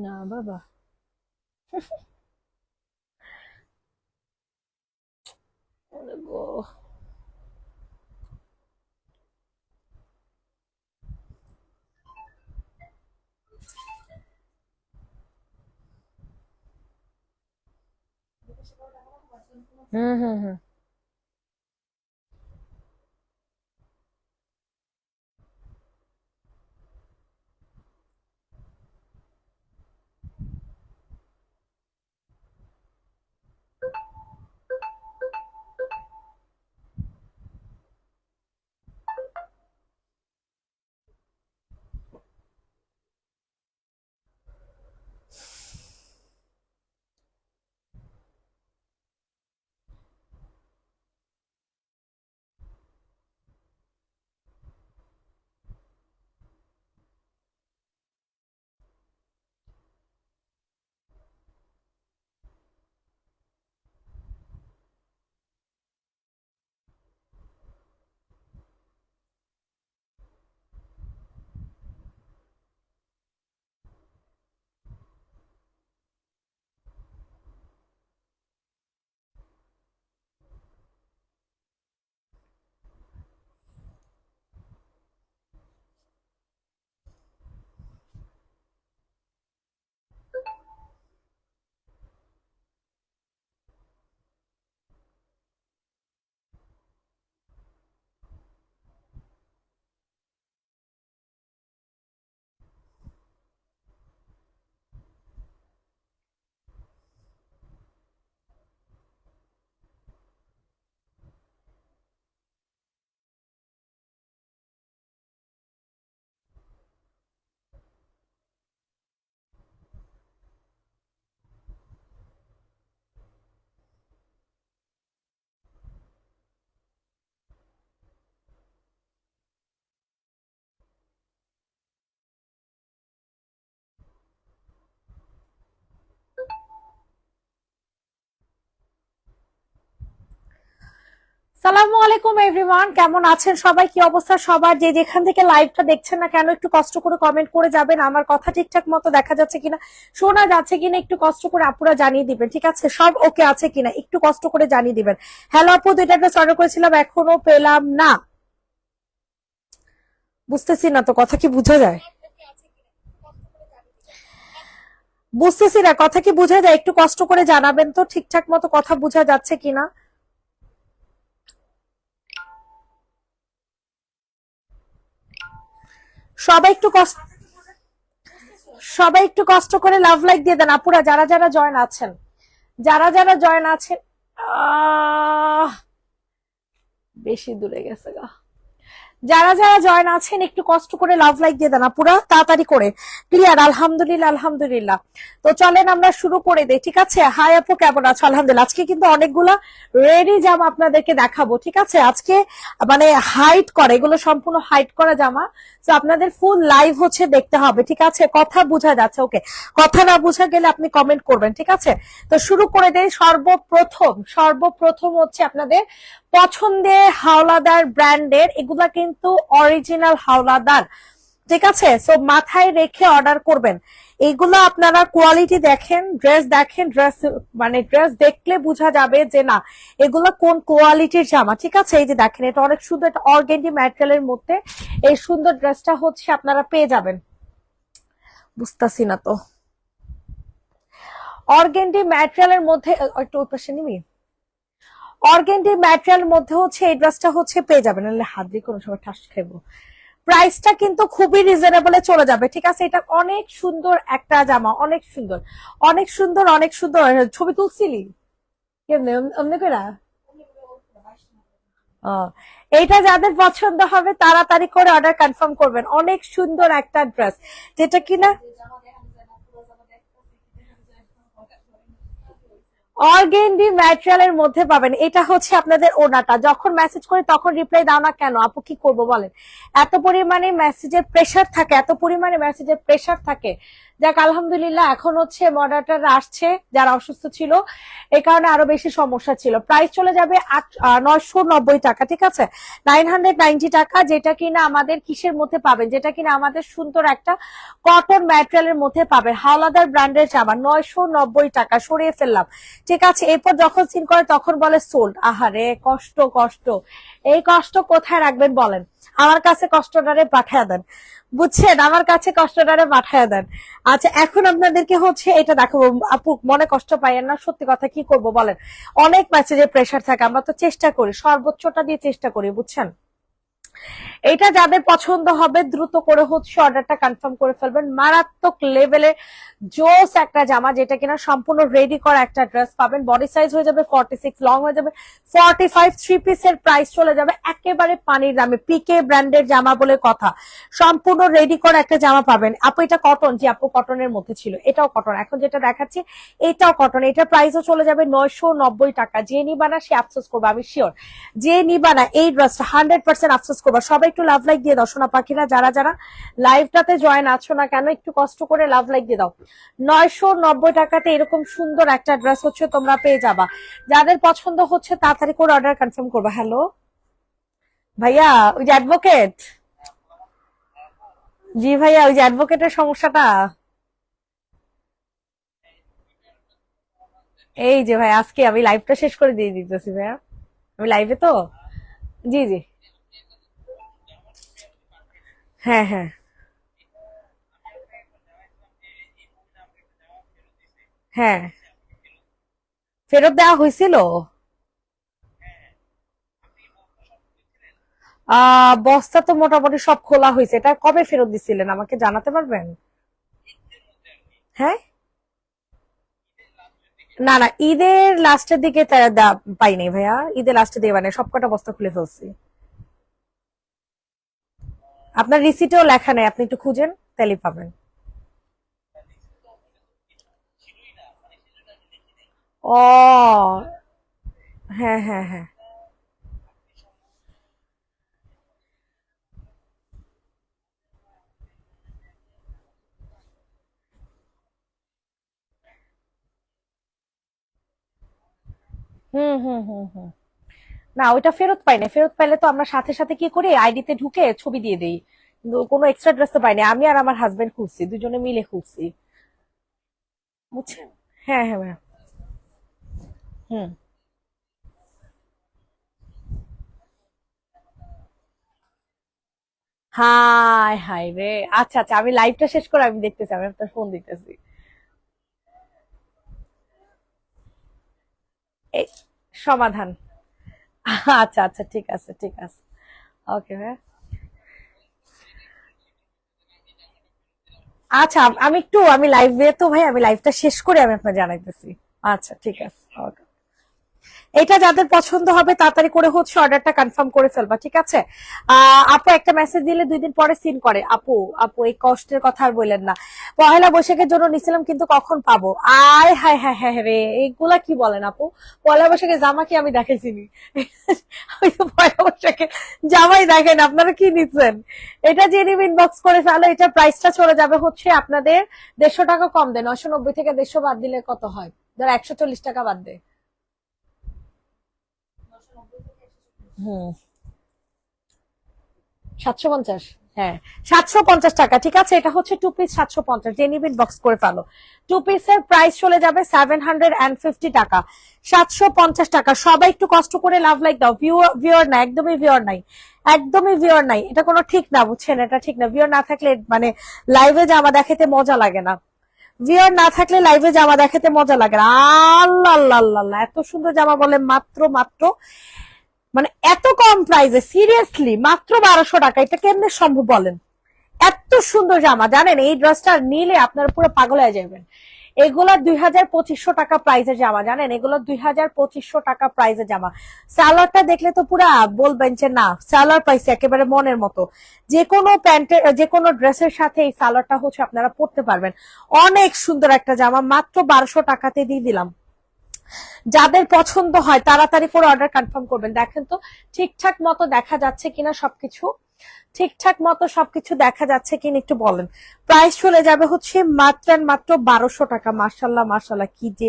না বাবা। ওরে গো। হুম হুম হুম। সালামু আলাইকুম এভরিওয়ান, কেমন আছেন সবাই? কি অবস্থা সবার? যে যেখান থেকে লাইভটা দেখছেন না কেন, একটু কষ্ট করে কমেন্ট করে যাবেন। আমার কথা ঠিকঠাক মতো দেখা যাচ্ছে কিনা, শোনা যাচ্ছে কিনা, একটু কষ্ট করে আপুরা জানিয়ে দিবেন। ঠিক আছে, সব ওকে আছে কিনা একটু কষ্ট করে জানিয়ে দিবেন। হ্যালো আপু, দুইটা ড্রেস অর্ডার করেছিলাম, এখনো পেলাম না। বুঝতেছি না তো, কথা কি বোঝা যায়? বুঝতেছি না, কথা কি বোঝা যায়? একটু কষ্ট করে জানাবেন তো ঠিকঠাক মতো কথা বোঝা যাচ্ছে কিনা। সবাই একটু কষ্ট সবাই একটু কষ্ট করে লাভ লাইক দিয়ে দেন আপুরা, যারা যারা জয়েন আছেন, যারা যারা জয়েন আছেন। আহ বেশি দূরে গেছে গা। যারা যারা জয়েন আছেন একটু কষ্ট করে লাভ লাইক দিয়ে দেন পুরা তাড়াতাড়ি করে। ক্লিয়ার? আলহামদুলিল্লাহ আলহামদুলিল্লাহ। তো চলেন আমরা শুরু করে দেই। ঠিক আছে, হাই আপু, কেমন আছো? আলহামদুলিল্লাহ। আজকে কিন্তু অনেকগুলা রেডি জামা আপনাদেরকে দেখাবো। ঠিক আছে, আজকে মানে হাইট করে, এগুলো সম্পূর্ণ হাইট করা জামা। তো আপনাদের ফুল লাইভ হচ্ছে দেখতে হবে। ঠিক আছে, কথা বোঝা যাচ্ছে? ওকে, কথা না বোঝা গেলে আপনি কমেন্ট করবেন। ঠিক আছে, তো শুরু করে দেই। সর্বপ্রথম সর্বপ্রথম হচ্ছে আপনাদের পছন্দের হাওলাদার ব্র্যান্ডের, এগুলা কিন্তু অরিজিনাল হাওলাদার। ঠিক আছে, সো মাথায় রেখে অর্ডার করবেন। এইগুলো আপনারা কোয়ালিটি দেখেন, ড্রেস দেখেন, ড্রেস মানে ড্রেস দেখলে বোঝা যাবে যে না এগুলো কোন কোয়ালিটির জামা। ঠিক আছে, এই যে দেখেন, এটা অনেক সুন্দর, একটা অর্গেন্ডি ম্যাটেরিয়ালের মধ্যে এই সুন্দর ড্রেসটা হচ্ছে আপনারা পেয়ে যাবেন। বুঝতেছি না তো, অর্গেন্ডি ম্যাটেরিয়ালের মধ্যে একটু ওই পাশে নিবি। অর্গেন্ডি ম্যাটেরিয়াল মধ্যে হচ্ছে এই ড্রেসটা হচ্ছে পেয়ে যাবেন, নাহলে হাত দিয়ে কোনো সময় ঠাস খাইবো। প্রাইসটা কিন্তু খুবই রিজনেবলে চলে যাবে। ঠিক আছে, এটা অনেক সুন্দর একটা জামা, অনেক সুন্দর, অনেক সুন্দর, অনেক সুন্দর। ছবি তুলছিলি কেমনে অমনি করে? ও, এইটা যাদের পছন্দ হবে তাড়াতাড়ি করে অর্ডার কনফার্ম করবেন। অনেক সুন্দর একটা ড্রেস, যেটা কিনা অর্গেন্ডি ম্যাটেরিয়ালের মধ্যে পাবেন। এটা হচ্ছে আপনাদের ওনাটা। যখন মেসেজ করি তখন রিপ্লাই দাও না কেন আপু, কি করব বলেন? এত পরিমাণে মেসেজের প্রেসার থাকে, এত পরিমাণে মেসেজের প্রেসার থাকে যাক আলহামদুলিল্লাহ, এখন হচ্ছে মডারেটর আসছে যারা অসুস্থ ছিল, এই কারণে আরো বেশি সমস্যা ছিল। প্রাইস চলে যাবে 990 টাকা, ঠিক আছে, 990 টাকা, যেটা কিনা আমাদের কিসের মধ্যে পাবেন, যেটা কিনা আমাদের সুন্দর একটা কটন ম্যাটেরিয়ালের মধ্যে পাবেন, হাওলাদার ব্র্যান্ডের জামা 990 টাকা। সরিয়ে ফেললাম, ঠিক আছে। এরপর যখন সিন করে তখন বলে সোল্ড। আহারে কষ্ট কষ্ট, এই কষ্ট কোথায় রাখবেন বলেন? আমার কাছে কষ্টটারে পাঠায় দেন, বুঝছেন, আমার কাছে কষ্টটারে পাঠায় দেন। আচ্ছা, এখন আপনাদেরকে হচ্ছে এটা দেখাবো। আপু মনে কষ্ট পাইয়েন না, সত্যি কথা, কি করব বলেন, অনেক মেসেজে প্রেসার থাকে, আমরা তো চেষ্টা করি, সর্বোচ্চটা দিয়ে চেষ্টা করি, বুঝছেন। এটা যাদের পছন্দ হবে দ্রুত করে হচ্ছে অর্ডারটা কনফার্ম করে ফেলবেন। মারাত্মক লেভেলের জোস একটা জামা, যেটা কিনা সম্পূর্ণ রেডি করা একটা ড্রেস পাবেন। বডি সাইজ হয়ে যাবে 46, লং হয়ে যাবে 45, থ্রি পিসের প্রাইস চলে যাবে একেবারে পানির দামে। পিকে ব্র্যান্ডের জামা বলে কথা, সম্পূর্ণ রেডি করা একটা জামা পাবেন। আপু এটা কটন? জি আপু কটনের মধ্যে ছিল, এটাও কটন, এখন যেটা দেখাচ্ছি এটাও কটন। এটার প্রাইসও চলে যাবে 990 টাকা। যে নিবা না সে আফসোস করবে, আমি শিওর। যে নিবা না এই ড্রেসটা 100% আফসোস করবা। সবাই একটু লাভ লাইক দিয়ে দাও সোনা পাখিরা, যারা যারা লাইভটাতে জয়েন আছো না কেন, একটু কষ্ট করে লাভ লাইক দিয়ে দাও। 990 টাকাতে এরকম সুন্দর একটা ড্রেস হচ্ছে তোমরা পেয়ে যাবা। যাদের পছন্দ হচ্ছে তাড়াতাড়ি করে অর্ডার কনফার্ম করবা। হ্যালো ভাইয়া, ওই যে অ্যাডভোকেট, জি ভাইয়া, ওই যে অ্যাডভোকেটের সমস্যাটা, এই যে ভাই আজকে আমি লাইভটা শেষ করে দিয়ে দিতেছি ভাইয়া, আমি লাইভে তো। জি জি, হ্যাঁ হ্যাঁ হ্যাঁ, ফেরত দেওয়া হয়েছিল। বস্তা তো মোটামুটি সব খোলা হয়েছে, এটা কবে ফেরত দিছিলেন আমাকে জানাতে পারবেন? হ্যাঁ, না না, ঈদের লাস্টের দিকে পাইনি ভাইয়া, ঈদের লাস্টের দিকে মানে সবকটা বস্তা খুলে ফেলছি। আপনার রিসিটেও লেখা নেই, আপনি একটু খুঁজেন তাহলে পাবেন। ও হ্যাঁ হ্যাঁ হ্যাঁ, হুম হুম হুম হুম, না ওইটা ফেরত পাই না। ফেরত পাইলে তো আমরা সাথে সাথে কি করি, আইডিতে ঢুকে ছবি দিয়ে দেই। কিন্তু কোনো এক্সট্রা ড্রেস তো পাইনি, আমি আর আমার হাজবেন্ড খুঁজছি, দুজনে মিলে খুঁজছি, বুঝছেন। হ্যাঁ হ্যাঁ ম্যাম, হুম, হাই হাই রে। আচ্ছা আচ্ছা, আমি লাইভটা শেষ করে আমি দেখতেছি, আমি আপনার ফোন দিতেছি। এই সমাধান, আচ্ছা আচ্ছা, ঠিক আছে ঠিক আছে, ওকে ভাই। আচ্ছা আমি লাইভে তো ভাই, আমি লাইভটা শেষ করে আমি আপনার জানাইতেছি। আচ্ছা ঠিক আছে, ওকে। এটা যাদের পছন্দ হবে তাড়াতাড়ি করে হচ্ছে অর্ডারটা কনফার্ম করে ফেলবা, ঠিক আছে। আপু একটা মেসেজ দিলে 2 দিন পরে সিন করে। আপু আপু এই কষ্টের কথা আর বললেন না, পহেলা বৈশাখের জন্য নিছিলাম কিন্তু কখন পাবো? আয় হায় হায় হায় রে, এইগুলা কি বলেন আপু? পয়লা বৈশাখে জামা কি আমি দেখেছিনি? আমি তো পয়লা বৈশাখে জামাই দেখেন, আপনারা কি নিচ্ছেন? এটা যে নিম ইনবক্স করে ফেলো, এটা প্রাইসটা চলে যাবে হচ্ছে আপনাদের 150 টাকা কম দেয়, 990 থেকে 150 বাদ দিলে কত হয়? ধর 140 টাকা বাদ দেয়। হুম, 750, হ্যাঁ 750 টাকা, ঠিক আছে। এটা হচ্ছে 2 পিস 750, যে নিবেন বক্স করে ফেলো। 2 পিসের প্রাইস চলে যাবে 750 টাকা, 750 টাকা। সবাই একটু কষ্ট করে লাভ লাইক দাও। ভিউয়ার না, একদমই ভিউয়ার নাই, একদমই ভিউয়ার নাই, এটা কোনো ঠিক না, বুঝছেন, এটা ঠিক না। ভিউয়ার না থাকলে মানে লাইভে জামা দেখাতে মজা লাগে না। ভিউয়ার না থাকলে লাইভে জামা দেখাতে মজা লাগে না। আল্লাহ আল্লাহ আল্লাহ আল্লাহ, এত সুন্দর জামা বলে মাত্র মাত্র মানে এত কম প্রাইসে, সিরিয়াসলি মাত্র 1200 টাকা, এটা কেমনে সম্ভব বলেন? এত সুন্দর জামা, জানেন এই ড্রেসটা নিলে আপনারা পুরো পাগল হয়ে যাবেন। এগুলা 2500 টাকা প্রাইজের জামা, জানেন এগুলো 2500 টাকা প্রাইজের জামা। সালোয়ারটা দেখলে তো পুরা বলবেন যে না, সালোয়ার পাইছে একেবারে মনের মতো। যে কোনো প্যান্টের, যে কোনো ড্রেসের সাথে এই সালোয়ারটা হচ্ছে আপনারা পরতে পারবেন। অনেক সুন্দর একটা জামা, মাত্র 1200 টাকাতে দিয়ে দিলাম। যাদের পছন্দ হয় তাড়াতাড়ি করে অর্ডার কনফার্ম করবেন। দেখেন তো ঠিকঠাক মতো দেখা যাচ্ছে কিনা সবকিছু। ঠিকঠাক মতো সবকিছু দেখা যাচ্ছে কিনা একটু বলেন। প্রাইস চলে যাবে হচ্ছে মাত্র মাত্র 1200 টাকা। মাশাল্লাহ মাশাল্লাহ, কি যে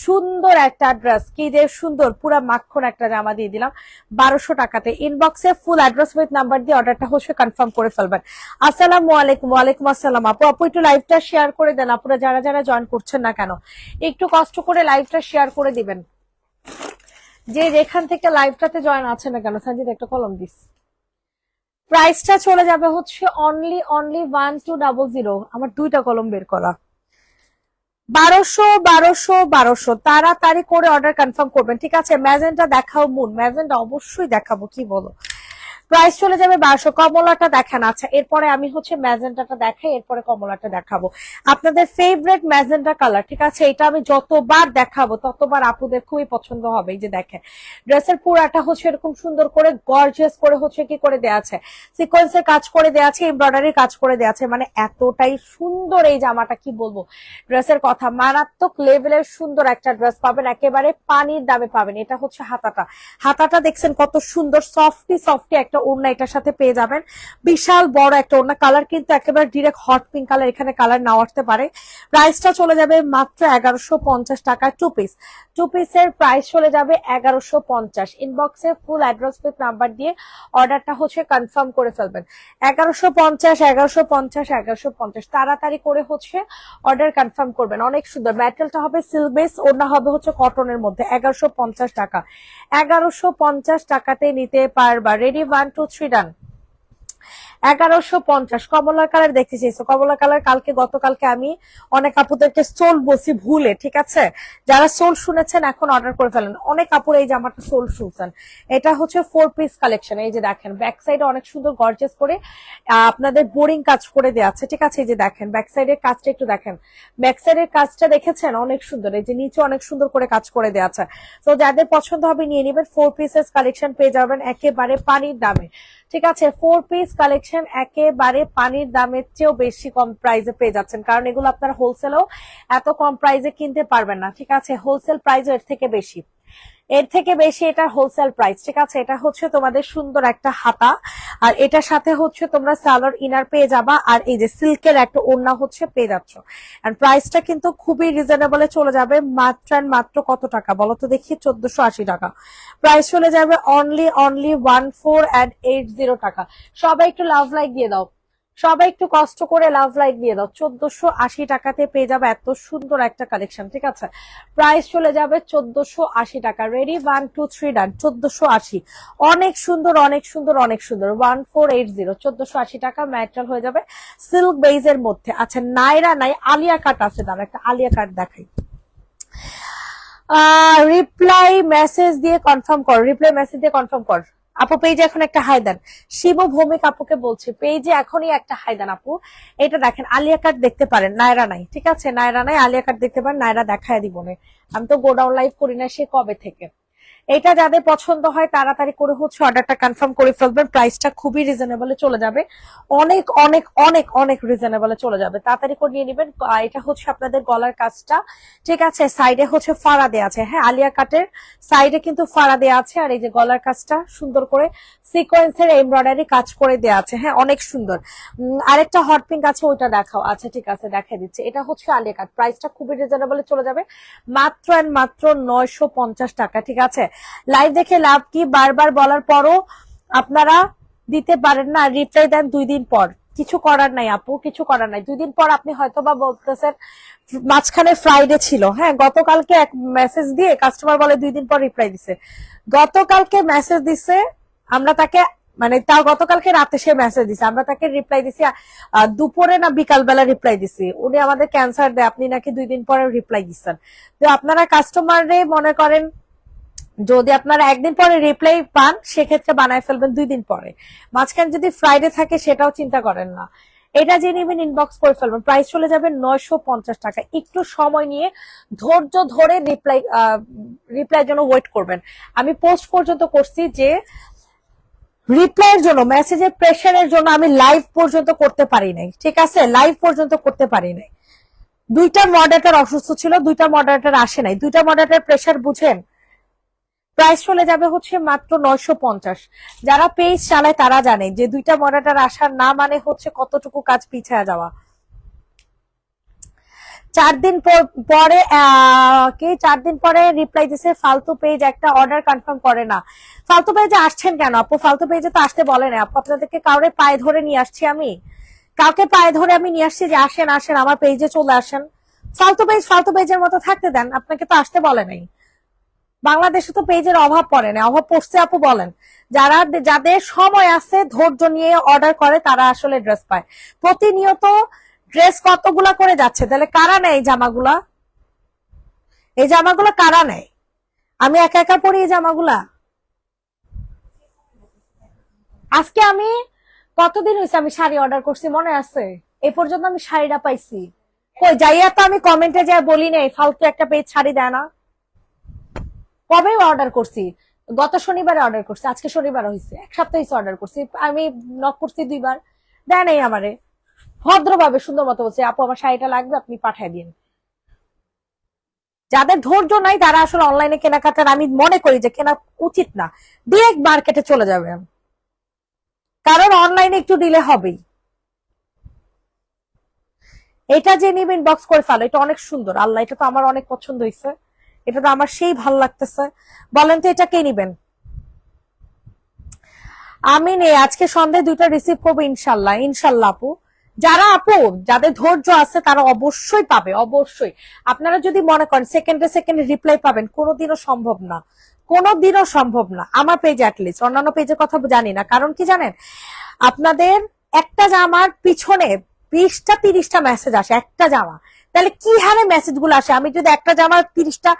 সুন্দর একটা ড্রেস, কি যে সুন্দর, পুরা মাখন একটা জামা দিয়ে দিলাম 1200 টাকাতে। ইনবক্সে ফুল অ্যাড্রেস উইথ নাম্বার দিয়ে অর্ডারটা হচ্ছে কনফার্ম করে ফেলবেন। আসসালামু আলাইকুম। ওয়ালাইকুম আসসালাম। আপু আপু একটু লাইভটা শেয়ার করে দেন। আপুরা যারা যারা জয়েন করছেন না কেন, একটু কষ্ট করে লাইভটা শেয়ার করে দিবেন। যে যেখান থেকে লাইভটাতে জয়েন আছে না কেন, সঞ্জিত একটা কলম দিস। প্রাইসটা চলে যাবে হচ্ছে অনলি 1200। আমার দুইটা কলম বের করা। 1200 তাড়াতাড়ি করে অর্ডার কনফার্ম করবেন, ঠিক আছে? ম্যাজেন্টা দেখাও মুন, ম্যাজেন্টা অবশ্যই দেখাবো, কি বলো? প্রাইস চলে যাবে 1200। কমলাটা দেখেন। আচ্ছা, এরপরে আমি হচ্ছে ম্যাজেন্টাটা দেখাই, এরপরে কমলাটা দেখাবো। আপনাদের ফেভারিট ম্যাজেন্টা কালার, ঠিক আছে? এটা আমি যতবার দেখাবো ততবার আপুদের খুবই পছন্দ হবে। এই যে দেখেন, ড্রেসের পুরাটা হচ্ছে এরকম সুন্দর করে গর্জিয়াস করে হচ্ছে কি করে দেয়া আছে, সিকোয়েন্সের কাজ করে দেয়া আছে, এমব্রয়ডারির কাজ করে দেয়া আছে। মানে এতটাই সুন্দর এই জামাটা, কি বলবো, ড্রেসের কথা মারাত্মক লেভেলের সুন্দর একটা ড্রেস পাবেন, একেবারে পানির দামে পাবেন। এটা হচ্ছে হাতাটা, হাতাটা দেখছেন কত সুন্দর, সফটি সফটি একটা ওড়না এটার সাথে পেয়ে যাবেন। বিশাল বড় একটা ওড়না, কালার কিন্তু একেবারে ডিরেক্ট হট পিঙ্ক কালার, এখানে কালার নাও আসতে পারে। প্রাইসটা চলে যাবে মাত্র 1150 টাকা। টু পিসের প্রাইস চলে যাবে 1150। ইনবক্সে ফুল অ্যাড্রেস উইথ নাম্বার দিয়ে অর্ডারটা হচ্ছে কনফার্ম করে ফেলবেন। 1150 তাড়াতাড়ি করে হচ্ছে অর্ডার কনফার্ম করবেন। অনেক সুন্দর ম্যাটেরিয়ালটা হবে সিল্ক বেস, ওড়না হবে হচ্ছে কটনের মধ্যে। 1150 টাকা। 1150 টাকাতে নিতে পারবা। রেডি, 1 2 3 ডান। 1150। কমলা কালার দেখতে চাইছো? কমলা কালার গতকালকে আমি অনেক আপুদেরকে সোল বলছি ভুলে, ঠিক আছে? যারা সোল শুনেছেন এখন অর্ডার করে ফেলেন। অনেক আপুর এই জামাটা সোল শুনছেন। এটা হচ্ছে 4 পিস কালেকশন। এই যে দেখেন, ব্যাক সাইডে অনেক সুন্দর গর্জিয়াস করে আপনাদের বোরিং কাজ করে দেওয়া আছে, ঠিক আছে? এই যে দেখেন ব্যাক সাইডের কাজটা একটু দেখেন, ব্যাক সাইডের কাজটা দেখেছেন? অনেক সুন্দর। এই যে নিচে অনেক সুন্দর করে কাজ করে দেওয়া আছে। তো যাদের পছন্দ হবে নিয়ে নেবেন। 4 পিসেস কালেকশন পেয়ে যাবেন একেবারে পানির দামে, ঠিক আছে? 4 পিস কালেকশন একেবারে পানির দামের চেয়েও বেশি কম প্রাইসে পেয়ে যাচ্ছেন, কারণ এগুলো আপনারা হোলসেলও এত কম প্রাইসে কিনতে পারবেন না, ঠিক আছে? হোলসেল প্রাইসও এর থেকে বেশি, এটা হোলসেল প্রাইস, ঠিক আছে? এটা হচ্ছে তোমাদের সুন্দর একটা হাতা, আর এটার সাথে হচ্ছে তোমরা সালোয়ার ইনার পেয়ে যাবা, আর এই যে সিল্কের একটা ওড়না হচ্ছে পেয়ে যাচ্ছ। আর প্রাইসটা কিন্তু খুবই রিজনেবলে চলে যাবে। মাত্র কত টাকা বলো তো দেখি? 1480 টাকা। প্রাইস চলে যাবে অনলি 1480 টাকা। সবাই একটু লাভ লাইক দিয়ে দাও, সবাই একটু কষ্ট করে লাভ লাইক দিয়ে দাও। 1480 টাকাতে পেয়ে যাবে এত সুন্দর একটা কালেকশন, ঠিক আছে? প্রাইস চলে যাবে 1480 টাকা। রেডি, 1 2 3 ডান। 1480। অনেক সুন্দর অনেক সুন্দর অনেক সুন্দর। 1480, 1480 টাকা। ম্যাটেরিয়াল হয়ে যাবে সিল্ক বেইজের মধ্যে। আচ্ছা, নাইরা নাই, আলিয়া কাট আছে। দাঁড়া, একটা আলিয়া কাট দেখাই। রিপ্লাই মেসেজ দিয়ে কনফার্ম কর, রিপ্লাই মেসেজ দিয়ে কনফার্ম কর। আপু পেজে এখন একটা হাই দেন। শিব ভৌমিক আপুকে বলছি, পেজে এখনই একটা হাই দেন আপু। এটা দেখেন, আলিয়া কাট দেখতে পারেন, নায়রা নাই, ঠিক আছে? নায়রা নাই, আলিয়া কাট দেখতে পারেন। নায়রা দেখায় দিব না, আমি তো গোডাউন লাইভ করি না সে কবে থেকে। এটা যাদের পছন্দ হয় তাড়াতাড়ি করে হচ্ছে অর্ডারটা কনফার্ম করে ফেলবেন। প্রাইসটা খুবই রিজনেবলে চলে যাবে, অনেক অনেক অনেক অনেক রিজনেবলে চলে যাবে। তাড়াতাড়ি করে নিয়ে নেবেন। এটা হচ্ছে আপনাদের গলার কাজটা, ঠিক আছে? সাইডে হচ্ছে ফাড়া দেওয়া আছে, হ্যাঁ, আলিয়া কাটের সাইডে কিন্তু ফাড়া দেওয়া আছে। আর এই যে গলার কাজটা সুন্দর করে সিকোয়েন্সের এমব্রয়ডারি কাজ করে দেওয়া আছে, হ্যাঁ, অনেক সুন্দর। আরেকটা হট পিঙ্ক আছে, ওইটা দেখাও। আচ্ছা ঠিক আছে, দেখাই দিচ্ছি। এটা হচ্ছে আলিয়া কাট। প্রাইসটা খুবই রিজনেবলে চলে যাবে, মাত্র 950 টাকা, ঠিক আছে? লাইভ দেখে লাভ কি? বারবার বলার পরও আপনারা দিতে পারেন না, রিপ্লাই দেন 2 দিন পর। কিছু করার নাই আপু, কিছু করার নাই। 2 দিন পর আপনি হয়তো বা বলতেছেন মাঝখানে ফ্রাইডে ছিল, হ্যাঁ, গতকালকে এক মেসেজ দিয়ে কাস্টমার বলে 2 দিন পর রিপ্লাই দিছে। গতকালকে মেসেজ দিছে, আমরা তাকে মানে তার গতকালকে রাতে সে মেসেজ দিছে, আমরা তাকে রিপ্লাই দিছি দুপুরে না বিকাল বেলা রিপ্লাই দিছি। উনি আমাদের ক্যান্সার দেয়, আপনি নাকি 2 দিন পরে রিপ্লাই দিচ্ছেন। তো আপনারা কাস্টমারে মনে করেন যদি আপনারা একদিন পরে রিপ্লাই পান সেক্ষেত্রে বানায় ফেলবেন 2 দিন পরে। মাঝখানে যদি ফ্রাইডে থাকে সেটাও চিন্তা করেন না, এটা যে নেবেন ইনবক্স করে ফেলবেন। প্রাইস চলে যাবে 950 টাকা। একটু সময় নিয়ে ধৈর্য ধরে রিপ্লাই জন্য ওয়েট করবেন। আমি পোস্ট পর্যন্ত করছি যে রিপ্লাইয়ের জন্য, মেসেজের প্রেশারের জন্য আমি লাইভ পর্যন্ত করতে পারি নাই, ঠিক আছে? লাইভ পর্যন্ত করতে পারি নাই। 2টা মডারেটর অসুস্থ ছিল, 2টা মডারেটর আসে নাই। 2টা মডারেটর প্রেশার বুঝেন, প্রাইস চলে যাবে হচ্ছে মাত্র 950। যারা পেজ চালায় তারা জানে যে 2টা মডারেটর আসার না মানে হচ্ছে কতটুকু কাজ পিছিয়ে যাওয়া। 4 দিন পরে কে 4 দিন পরে রিপ্লাই দিছে ফালতু পেজ একটা অর্ডার কনফার্ম করে না। ফালতু পেজে আসছেন কেন আপু? ফালতু পেজে তো আসতে বলে না আপু, আপনাদেরকে কাউরে পায়ে ধরে নিয়ে আসছি আমি? কাউকে পায়ে ধরে আমি নিয়ে আসছি যে আসেন আসেন আমার পেজে চলে আসেন? ফালতু পেজের মতো থাকতে দেন, আপনাকে তো আসতে বলে নাই। বাংলাদেশে তো পেজের অভাব পড়ে না, অভাব পড়ছে আপু বলেন? যাদের সময় আছে ধৈর্য নিয়ে অর্ডার করে তারা আসলে ড্রেস পায়। প্রতিনিয়ত ড্রেস কতগুলা করে যাচ্ছে, তাহলে কারা নেয় এই জামাগুলা? এই জামাগুলা কারা নেয়? আমি একা একা পরি এই জামাগুলা? আজকে আমি কতদিন হয়েছে আমি শাড়ি অর্ডার করছি মনে আছে? এই পর্যন্ত আমি শাড়িটা পাইছি কই? যাইয়া তো আমি কমেন্টে যাই বলি নাই ফালতু একটা পেজ শাড়ি দেয় না। কবে অর্ডার করছি? গত শনিবারে অর্ডার করছি, আজকে শনিবার হয়েছে, 1 সপ্তাহ হয়েছে অর্ডার করছি। আমি নক করছি 2বার, দেয় নাই আমারে। ভদ্রভাবে সুন্দর মতো বলছে আপু আমার শাড়িটা লাগবে, আপনি পাঠিয়ে দিন। যাদের ধৈর্য নাই তারা আসলে অনলাইনে কেনাকাটার আমি মনে করি যে কেনা উচিত না, ডিরেক্ট মার্কেটে চলে যাবে, কারণ অনলাইনে একটু ডিলে হবেই। এটা যে নিবেন বক্স করে ফেলো, এটা অনেক সুন্দর, আল্লাহ এটা তো আমার অনেক পছন্দ হয়েছে, এটা তো আমার সেই ভাল লাগতেছে। বলেন তো এটা কে নিবেন? আমি নেই, আজকে সন্ধ্যায় 2টা রিসিভ করবো ইনশাল্লাহ। ইনশাল্লাহ আপু, যাদের ধৈর্য আছে তারা অবশ্যই পাবে, অবশ্যই। আপনারা যদি মনে করেন সেকেন্ডে রিপ্লাই পাবেন, কোনোদিনও সম্ভব না, কোনোদিনও সম্ভব না। আমার পেজে অ্যাটলিস্ট, অন্যান্য পেজের কথা জানি না, কারণ কি জানেন, আপনাদের একটা জামার পিছনে 20টা 30টা মেসেজ আসে, একটা জামা, তাহলে কি হারে মেসেজ গুলো আসে। আমি যদি একটা জামার 30টা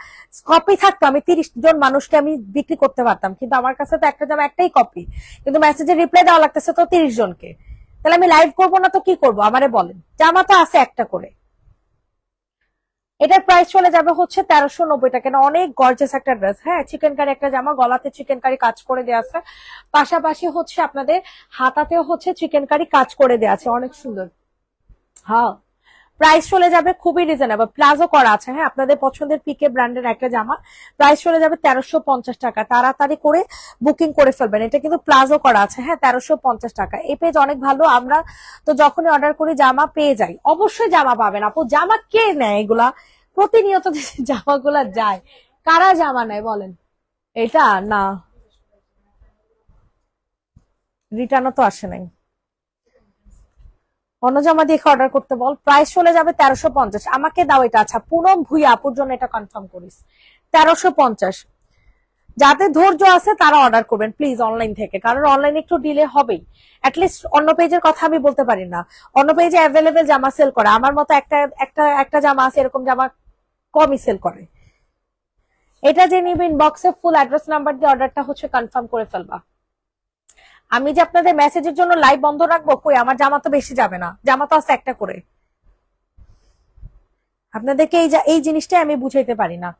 কপি থাকতো, আমি 30 জন মানুষকে আমি বিক্রি করতে পারতাম, কিন্তু আমার কাছে তো একটা জামা একটাই কপি, কিন্তু মেসেজের রিপ্লাই দেওয়া লাগতেছে তো 30 জনকে। তাহলে আমি লাইভ করবো না তো কি করবো আমারে বলেন? জামা তো আছে একটা করে। এটার প্রাইস চলে যাবে হচ্ছে 1390 টাকা। অনেক গর্জেস একটা ড্রেস, হ্যাঁ, চিকেন কারি একটা জামা, গলাতে চিকেন কারি কাজ করে দেওয়া আছে, পাশাপাশি হচ্ছে আপনাদের হাতাতেও হচ্ছে চিকেন কারি কাজ করে দেওয়া আছে, অনেক সুন্দর। হ্যাঁ, প্রাইস চলে যাবে খুবই রিজনেবল, প্লাজো করা আছে, হ্যাঁ, আপনাদের পছন্দের পিকে ব্র্যান্ডের একটা জামা, প্রাইস চলে যাবে 1350 টাকা। তাড়াতাড়ি করে বুকিং করে ফেলবেন, এটা কিন্তু প্লাজো করা আছে, হ্যাঁ, 1350 টাকা। এই পেজ অনেক ভালো, আমরা তো যখনই অর্ডার করি জামা পেয়ে যাই, অবশ্যই জামা পাবেন আপু। জামা কে নেয় এগুলা? প্রতিনিয়ত জামাগুলা যায়, কারা জামা নেয় বলেন? এটা না, রিটার্নও তো আসে নাই। অন্য জামা দেখে অর্ডার করতে বল। প্রাইস চলে যাবে 1350। আমাকে দাও এটা। আচ্ছা, পুনম ভুইয়া আপুর জন্য এটা কনফার্ম করিস, 1350। যাদের ধৈর্য আছে তারা অর্ডার করবেন প্লিজ অনলাইন থেকে, কারণ অনলাইনে একটু ডিলে হবেই। অ্যাটলিস্ট অন্য পেজের কথা আমি বলতে পারি না, অন্য পেজে অ্যাভেলেবেল জামা সেল করে, আমার মতো একটা একটা একটা জামা আছে এরকম জামা কমই সেল করে। এটা যে নিবেন বক্সে ফুল অ্যাড্রেস নাম্বার দিয়ে অর্ডারটা হচ্ছে কনফার্ম করে ফেলবা। আমি যে আপনাদের মেসেজের জন্য লাইভ বন্ধ রাখবো, কই আমার জামা তো বেশি যাবে না, জামা তো আছে একটা করে। আপনাদেরকে এই জিনিসটাই আমি বুঝাইতে পারি না।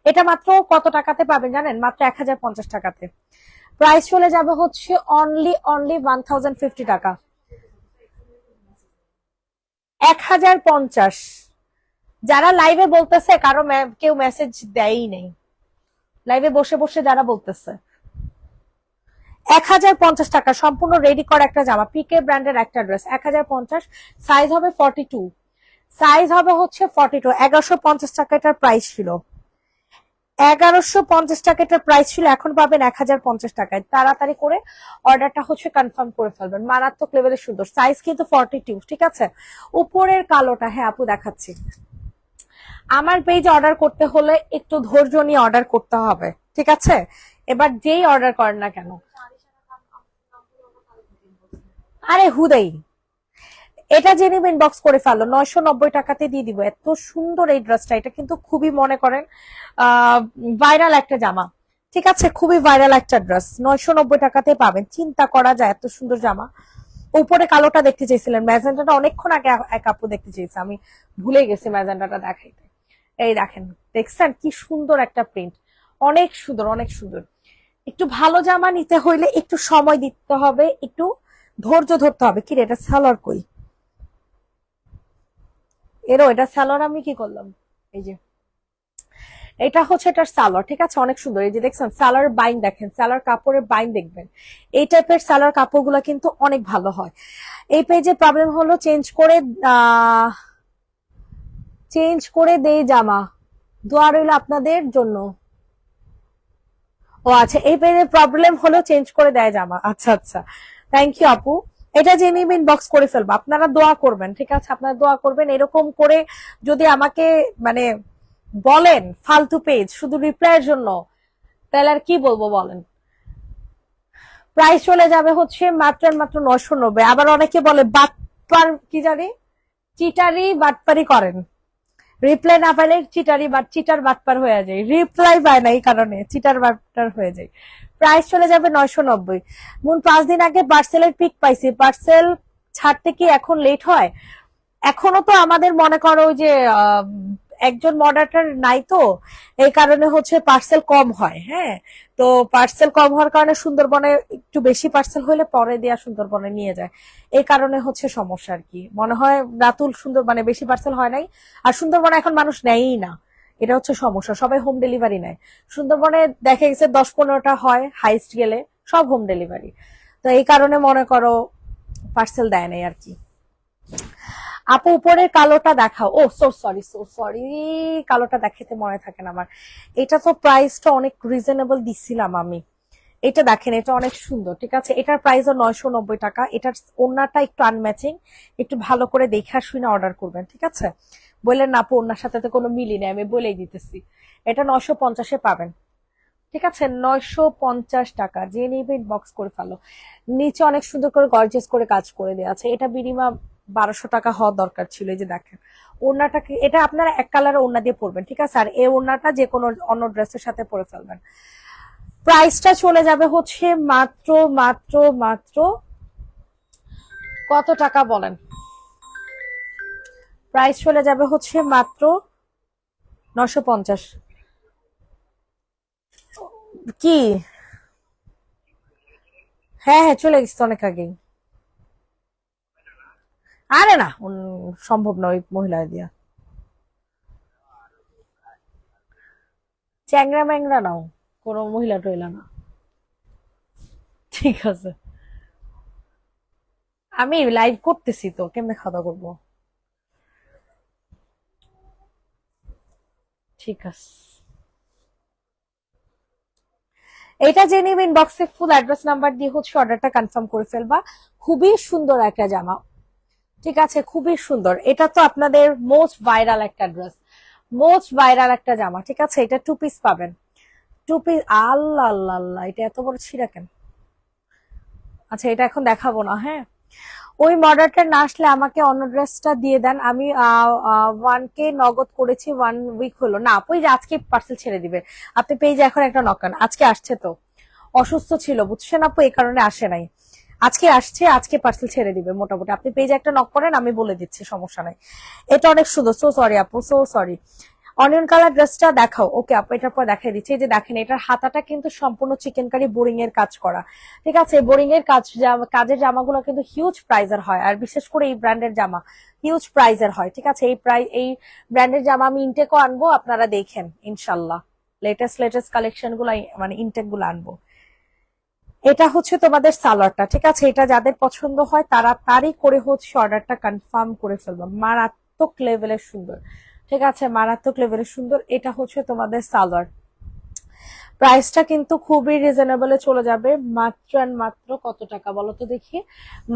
এটা মাত্র কত টাকাতে পাবেন জানেন? মাত্র 1050 টাকাতে। প্রাইস চলে যাবে হচ্ছে অনলি 1050 টাকা। 1050। যারা লাইভে বলতেছে কারো কেউ মেসেজ দেয়ই নেই, লাইভে বসে বসে যারা বলতেছে। 1050 টাকা সম্পূর্ণ রেডি করা একটা জামা, পিকে ব্র্যান্ডের একটা ড্রেস, 1050। সাইজ হবে 42, সাইজ হবে হচ্ছে 42। 1150 টাকা এটার প্রাইস ছিল, 1150 টাকা এটার প্রাইস ছিল, এখন পাবেন 1050 টাকায়। তাড়াতাড়ি করে অর্ডারটা হচ্ছে কনফার্ম করে ফেলবেন, মারাত্মক লেভেলের সুন্দর, সাইজ কিন্তু 42, ঠিক আছে। উপরের কালোটা, হ্যাঁ আপু দেখাচ্ছি। আমার পেজে অর্ডার করতে হলে একটু ধৈর্য নিয়ে অর্ডার করতে হবে, ঠিক আছে। এবার যেই অর্ডার করেন না কেন, আরে হুদেই এটা জেনে ইনবক্স করে ফেলো, 990 টাকাতে দিয়ে দিব। এত সুন্দর এই ড্রেসটা, এটা কিন্তু খুবই মনে করেন ভাইরাল একটা জামা, ঠিক আছে, খুবই ভাইরাল একটা ড্রেস, 990 টাকাতে পাবেন। চিন্তা করা যায় এত সুন্দর জামা। উপরে কালোটা দেখতে চাইছিলেন, ম্যাজেন্টাটা অনেকক্ষণ আগে এক আপু দেখতে চেয়েছে, আমি ভুলে গেছি ম্যাজেন্টাটা দেখাইতে। এই দেখেন, দেখছেন কি সুন্দর একটা প্রিন্ট, অনেক সুন্দর, অনেক সুন্দর। একটু ভালো জামা নিতে হইলে একটু সময় দিতে হবে, একটু ধৈর্য ধরতে হবে। কি রে, এটা সালোয়ার কই? এটা সালোয়ার আমি কি করলাম, এই যে এটা হচ্ছে এটার সালোয়ার, ঠিক আছে, অনেক সুন্দর। এই যে দেখছেন সালোয়ার বাইন, দেখেন সালোয়ার কাপড়ের বাইন দেখবেন, এই টাইপের সালোয়ার কাপড়গুলো কিন্তু অনেক ভালো হয়। এই পেজে প্রবলেম হলো চেঞ্জ করে দেই জামা, দোয়া রইল আপনাদের জন্য। ও আচ্ছা, এই পেজের প্রবলেম হলো চেঞ্জ করে দেয় জামা, আচ্ছা আচ্ছা, থ্যাংক ইউ আপু। এটা জেনে ইনবক্স করে ফেলবো, আপনারা দোয়া করবেন, ঠিক আছে, আপনারা দোয়া করবেন। এরকম করে যদি আমাকে মানে বলেন ফালতু পেজ শুধু রিপ্লাইয়ের জন্য, তাহলে আর কি বলবো বলেন। প্রাইস চলে যাবে হচ্ছে মাত্র মাত্র 990। আবার অনেকে বলে বাটপার কি জানি, চিটারি বাটপারি করেন, রিপ্লাই না পাইলে চিটার বাটপার হয়ে যায়, রিপ্লাই পায় না এই কারণে চিটার বাটপার হয়ে যায়। প্রাইস চলে যাবে 990। মূল 5 দিন আগে পার্সেলের পিক পাইছি, পার্সেল ছাড়তে কি এখন লেট হয়? এখনো তো আমাদের মনে করো যে একজন মডারেটর নাই, তো এই কারণে হচ্ছে পার্সেল কম হয়। হ্যাঁ, তো পার্সেল কম হওয়ার কারণে সুন্দরবনে একটু বেশি পার্সেল হলে পরে দেয়া সুন্দরবনে নিয়ে যায়, এই কারণে হচ্ছে সমস্যা আর কি। মনে হয় রাতুল সুন্দরবনে বেশি পার্সেল হয় নাই, আর সুন্দরবনে এখন মানুষ নেয়ই না, এটা হচ্ছে সমস্যা, সবাই হোম ডেলিভারি নেয়। সুন্দরবনে দেখা গেছে 10-15টা হয় হাইস্ট গেলে, সব হোম ডেলিভারি, তো এই কারণে মনে করো পার্সেল দেয় নাই আর কি। আপু উপরের কালোটা দেখাও। ও সো সরি, কালোটা দেখাতে মনে থাকে না আমার। এটা তো প্রাইসটা অনেক রিজনেবল দিছিলাম আমি। এটা দেখেন, এটা অনেক সুন্দর, ঠিক আছে, এটার প্রাইসও 990 টাকা। এটার ওড়নাটা একটু আনম্যাচিং, একটু ভালো করে দেখা শুনে অর্ডার করবেন, ঠিক আছে। বললেন না আপু ওড়নার সাথে তো কোনো মিলি নেই, আমি বলেই দিতেছি। এটা 950-এ পাবেন, ঠিক আছে, 950 টাকা। যে নিবে বক্স করে ফেলো। নিচে অনেক সুন্দর করে গর্জিয়াস করে কাজ করে দেওয়া আছে। এটা মিনিমাম 1200 টাকা হওয়া দরকার ছিল। এই যে দেখেন ওড়নাটাকে, এটা আপনারা এক কালারের ওড়না দিয়ে পরবেন, ঠিক আছে, আর এই ওড়নাটা যে কোনো অন্য ড্রেসের সাথে পরে ফেলবেন। প্রাইসটা চলে যাবে হচ্ছে মাত্র মাত্র মাত্র কত টাকা বলেন? প্রাইস চলে যাবে হচ্ছে মাত্র 950। কি? হ্যাঁ হ্যাঁ, চলে গেছে অনেক আগেই। আরে না, সম্ভব নয় ওই মহিলা দিয়া। চ্যাংরা ম্যাংরা নাও, কোনো মহিলা টইলা না, ঠিক আছে। আমি লাইভ করতেছি তো, কেমনে খাওয়া দাওয়া করবো? ঠিক আছে, এটা জেনে নিবেন, বক্সে ফুল অ্যাড্রেস নাম্বার দিয়ে হচ্ছে অর্ডারটা কনফার্ম করে ফেলবা। খুবই সুন্দর একটা জামা, ঠিক আছে, খুবই সুন্দর। এটা তো আপনাদের মোস্ট ভাইরাল একটা ড্রেস, মোস্ট ভাইরাল একটা জামা, ঠিক আছে। এটা 2 পিস পাবেন, 2 পিস। আল্লাহ আল্লাহ আল্লাহ, এটা এত বড় ছিঁড়া কেন? আচ্ছা, এটা এখন দেখাবো না, হ্যাঁ। ওই মডারটা না আসলে আমাকে অন্য ড্রেসটা দিয়ে দেন, আমি 1K নগদ করেছি, 1 উইক হলো না আপু, যে আজকে পার্সেল ছেড়ে দিবে। আপনি পেজে এখন একটা নকান, আজকে আসছে তো, অসুস্থ ছিল বুঝছেন আপু, এই কারণে আসে নাই। আজকে আসছে, আজকে পার্সেল ছেড়ে দিবে মোটামুটি। আপনি পেজে একটা নক করেন, আমি বলে দিচ্ছি, সমস্যা নাই। এটা অনেক সুন্দর, সো সরি আপু, সো সরি। অনিয়ন কালার ড্রেসটা দেখাও। ওকে আপু, এটার পর দেখাই দিচ্ছি। এই যে দেখেন, এটার হাতাটা কিন্তু সম্পূর্ণ চিকেন কারি বোরিং এর কাজ করা, ঠিক আছে। বোরিং এর কাজের জামাগুলো কিন্তু হিউজ প্রাইজের হয়, আর বিশেষ করে এই ব্র্যান্ডের জামা হিউজ প্রাইজের হয়, ঠিক আছে। এই ব্র্যান্ডের জামা আমি ইনটেকও আনবো, আপনারা দেখেন ইনশাল্লাহ। লেটেস্ট লেটেস্ট কালেকশন গুলো, মানে ইনটেক গুলো আনবো। এটা হচ্ছে তোমাদের সালোয়ারটা, ঠিক আছে। এটা যাদের পছন্দ হয় তাড়াতাড়ি করে হচ্ছে অর্ডারটা কনফার্ম করে ফেলবো। মারাত্মক লেভেলের সুন্দর, ঠিক আছে, মারাত্মক লেভেলের সুন্দর। এটা হচ্ছে তোমাদের সালোয়ার। প্রাইসটা কিন্তু খুবই রিজনেবলে চলে যাবে, মাত্র এন্ড মাত্র কত টাকা বলো তো দেখি?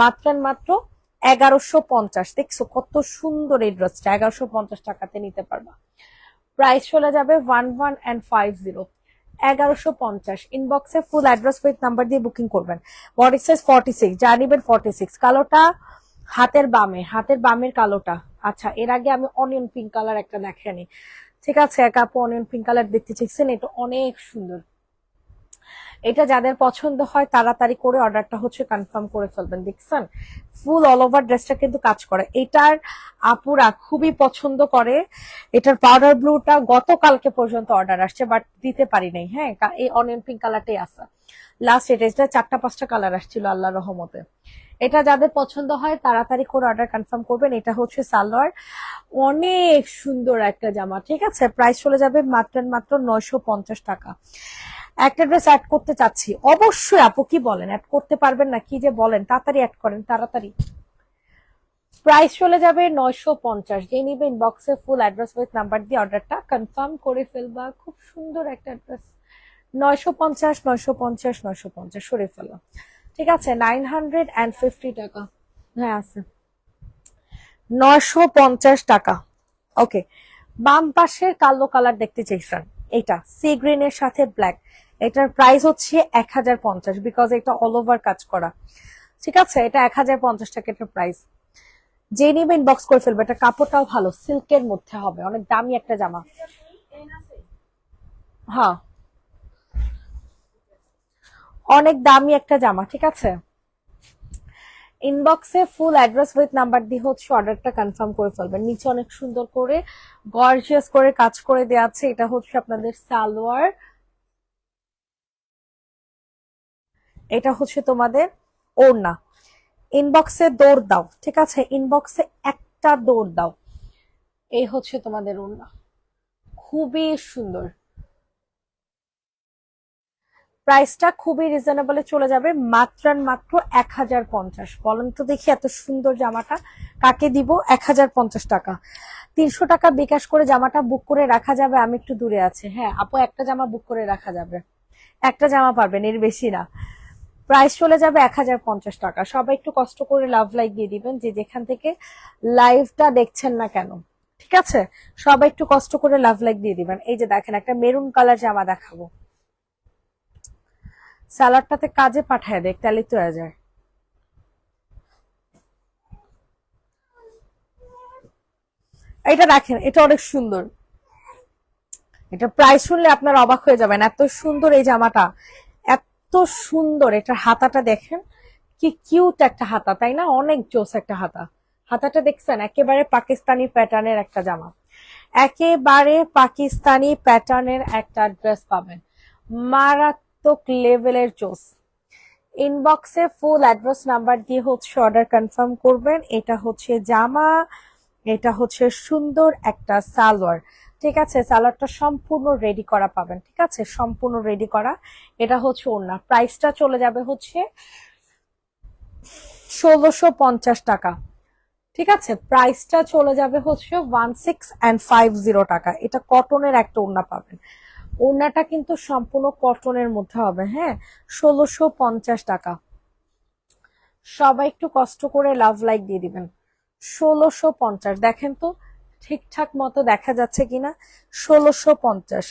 মাত্র এন্ড মাত্র 1150। দেখছো কত সুন্দর এই ড্রেসটা, 1150 টাকাতে নিতে পারবা। প্রাইস চলে যাবে 1150, 1150। ইনবক্সে ফুল অ্যাড্রেস উইথ নাম্বার দিয়ে বুকিং করবেন। বডি সাইজ 46, যা নিবেন 46। কালোটা হাতের বামের কালোটা। আচ্ছা, এর আগে আমি অনিয়ন পিঙ্ক কালার একটা দেখানি, ঠিক আছে। এক আপু অনিয়ন পিঙ্ক কালার দেখতে চাইছেন, এটা অনেক সুন্দর। এটা যাদের পছন্দ হয় তাড়াতাড়ি করে অর্ডারটা হচ্ছে কনফার্ম করে ফেলবেন। দেখছেন ফুল অল ওভার ড্রেসটা কিন্তু কাজ করে। এটার আপুরা খুবই পছন্দ করে। এটার পাউডার ব্লুটা গতকালকে পর্যন্ত অর্ডার আসছে, বাট দিতে পারি নাই। হ্যাঁ, এই অনিয়ন পিঙ্ক কালারটাই আসা লাস্ট। এটা 4টা 5টা কালার আসছিল আল্লাহ রহমতে। এটা যাদের পছন্দ হয় তাড়াতাড়ি করে অর্ডার কনফার্ম করবেন। এটা হচ্ছে সালোয়ার, অনেক সুন্দর একটা জামা। ঠিক আছে, প্রাইস চলে যাবে মাত্র মাত্র 950 টাকা। একটা ড্রেস অ্যাড করতে চাচ্ছি, অবশ্যই আপু কি বলেন, অ্যাড করতে পারবেন না? কি যে বলেন, তাড়াতাড়ি অ্যাড করেন তাড়াতাড়ি। প্রাইস চলে যাবে 950। যে নিবে ইনবক্সে ফুল অ্যাড্রেস উইথ নাম্বার দিয়ে অর্ডারটা কনফার্ম করে ফেলবা। খুব সুন্দর একটা অ্যাড্রেস। 950, 950, 950 সরে ফেললাম। ঠিক আছে, 950 টাকা। হ্যাঁ আছে 950 টাকা। ওকে, বাম পাশের কালো কালার দেখতে চাইছেন, এটা সি গ্রিন এর সাথে ব্ল্যাক। এটার প্রাইস হচ্ছে 1050, বিকজ এটা অল ওভার কাজ করা। ঠিক আছে, এটা 1050 টাকা এটার প্রাইস। যে নিবে ইনবক্স করে ফেলবে। এটা কাপড়টাও ভালো, সিল্কের মধ্যে হবে, অনেক দামি একটা জামা। হ্যাঁ, অনেক দামি একটা জামা। ঠিক আছে, ইনবক্সে ফুল অ্যাড্রেস উইথ নাম্বার দিয়ে হচ্ছে অর্ডারটা কনফার্ম করে ফেলবেন। নিচে অনেক সুন্দর করে গর্জিয়াস করে কাজ করে দেওয়া আছে। এটা হচ্ছে আপনাদের সালোয়ার, এটা হচ্ছে তোমাদের ওড়না। ইনবক্সে দৌড় দাও। ঠিক আছে, ইনবক্সে একটা দৌড় দাও। এই হচ্ছে তোমাদের ওড়না, খুবই সুন্দর। প্রাইসটা খুবই রিজনেবলে চলে যাবে, মাত্র মাত্র 1050। বলেন তো দেখি, এত সুন্দর জামাটা কাকে দিব 1050 টাকা? 300 টাকা বিকাশ করে জামাটা বুক করে রাখা যাবে। আমি একটু দূরে আছি, হ্যাঁ আপু, একটা জামা বুক করে রাখা যাবে, একটা জামা পারবেন, এর বেশি না। প্রাইস চলে যাবে 1050 টাকা। সবাই একটু কষ্ট করে লাভ লাইক দিয়ে দিবেন, যে যেখান থেকে লাইভটা দেখছেন না কেন। ঠিক আছে, সবাই একটু কষ্ট করে লাভ লাইক দিয়ে দিবেন। এই যে দেখেন, একটা মেরুন কালার জামা দেখাবো, স্যালাডটাতে কাজে পাঠায় দেখ, তাহলে তো হয়ে যায়। এটা দেখেন, এটা অনেক সুন্দর। এটা প্রাইস শুনলে আপনার অবাক হয়ে যাবেন, এত সুন্দর এই জামাটা, এত সুন্দর। এটার হাতাটা দেখেন, কি কিউট একটা হাতা, তাই না? অনেক জোস একটা হাতা। হাতাটা দেখছেন, একেবারে পাকিস্তানি প্যাটার্নের একটা জামা, একেবারে পাকিস্তানি প্যাটার্নের একটা ড্রেস পাবেন, মারাত্মক লেভেলের জোস। ইনবক্সে ফুল অ্যাড্রেস নাম্বার দিয়ে হচ্ছে অর্ডার কনফার্ম করবেন। এটা হচ্ছে জামা, এটা হচ্ছে সুন্দর একটা সালোয়ার। ঠিক আছে, সালোয়ারটা সম্পূর্ণ রেডি করা পাবেন। ঠিক আছে, সম্পূর্ণ রেডি করা। এটা হচ্ছে ওড়না। প্রাইসটা চলে যাবে হচ্ছে 1650 টাকা। ঠিক আছে, প্রাইসটা চলে যাবে হচ্ছে 1650 টাকা। এটা কটনের একটা ওড়না পাবেন, ওড়নাটা কিন্তু সম্পূর্ণ কটনের মধ্যে হবে। হ্যাঁ, 1650 টাকা। সবাই একটু কষ্ট করে লাভ লাইক দিয়ে দিবেন। 1650, দেখেন তো ঠিকঠাক মতো দেখা যাচ্ছে কিনা। 1650।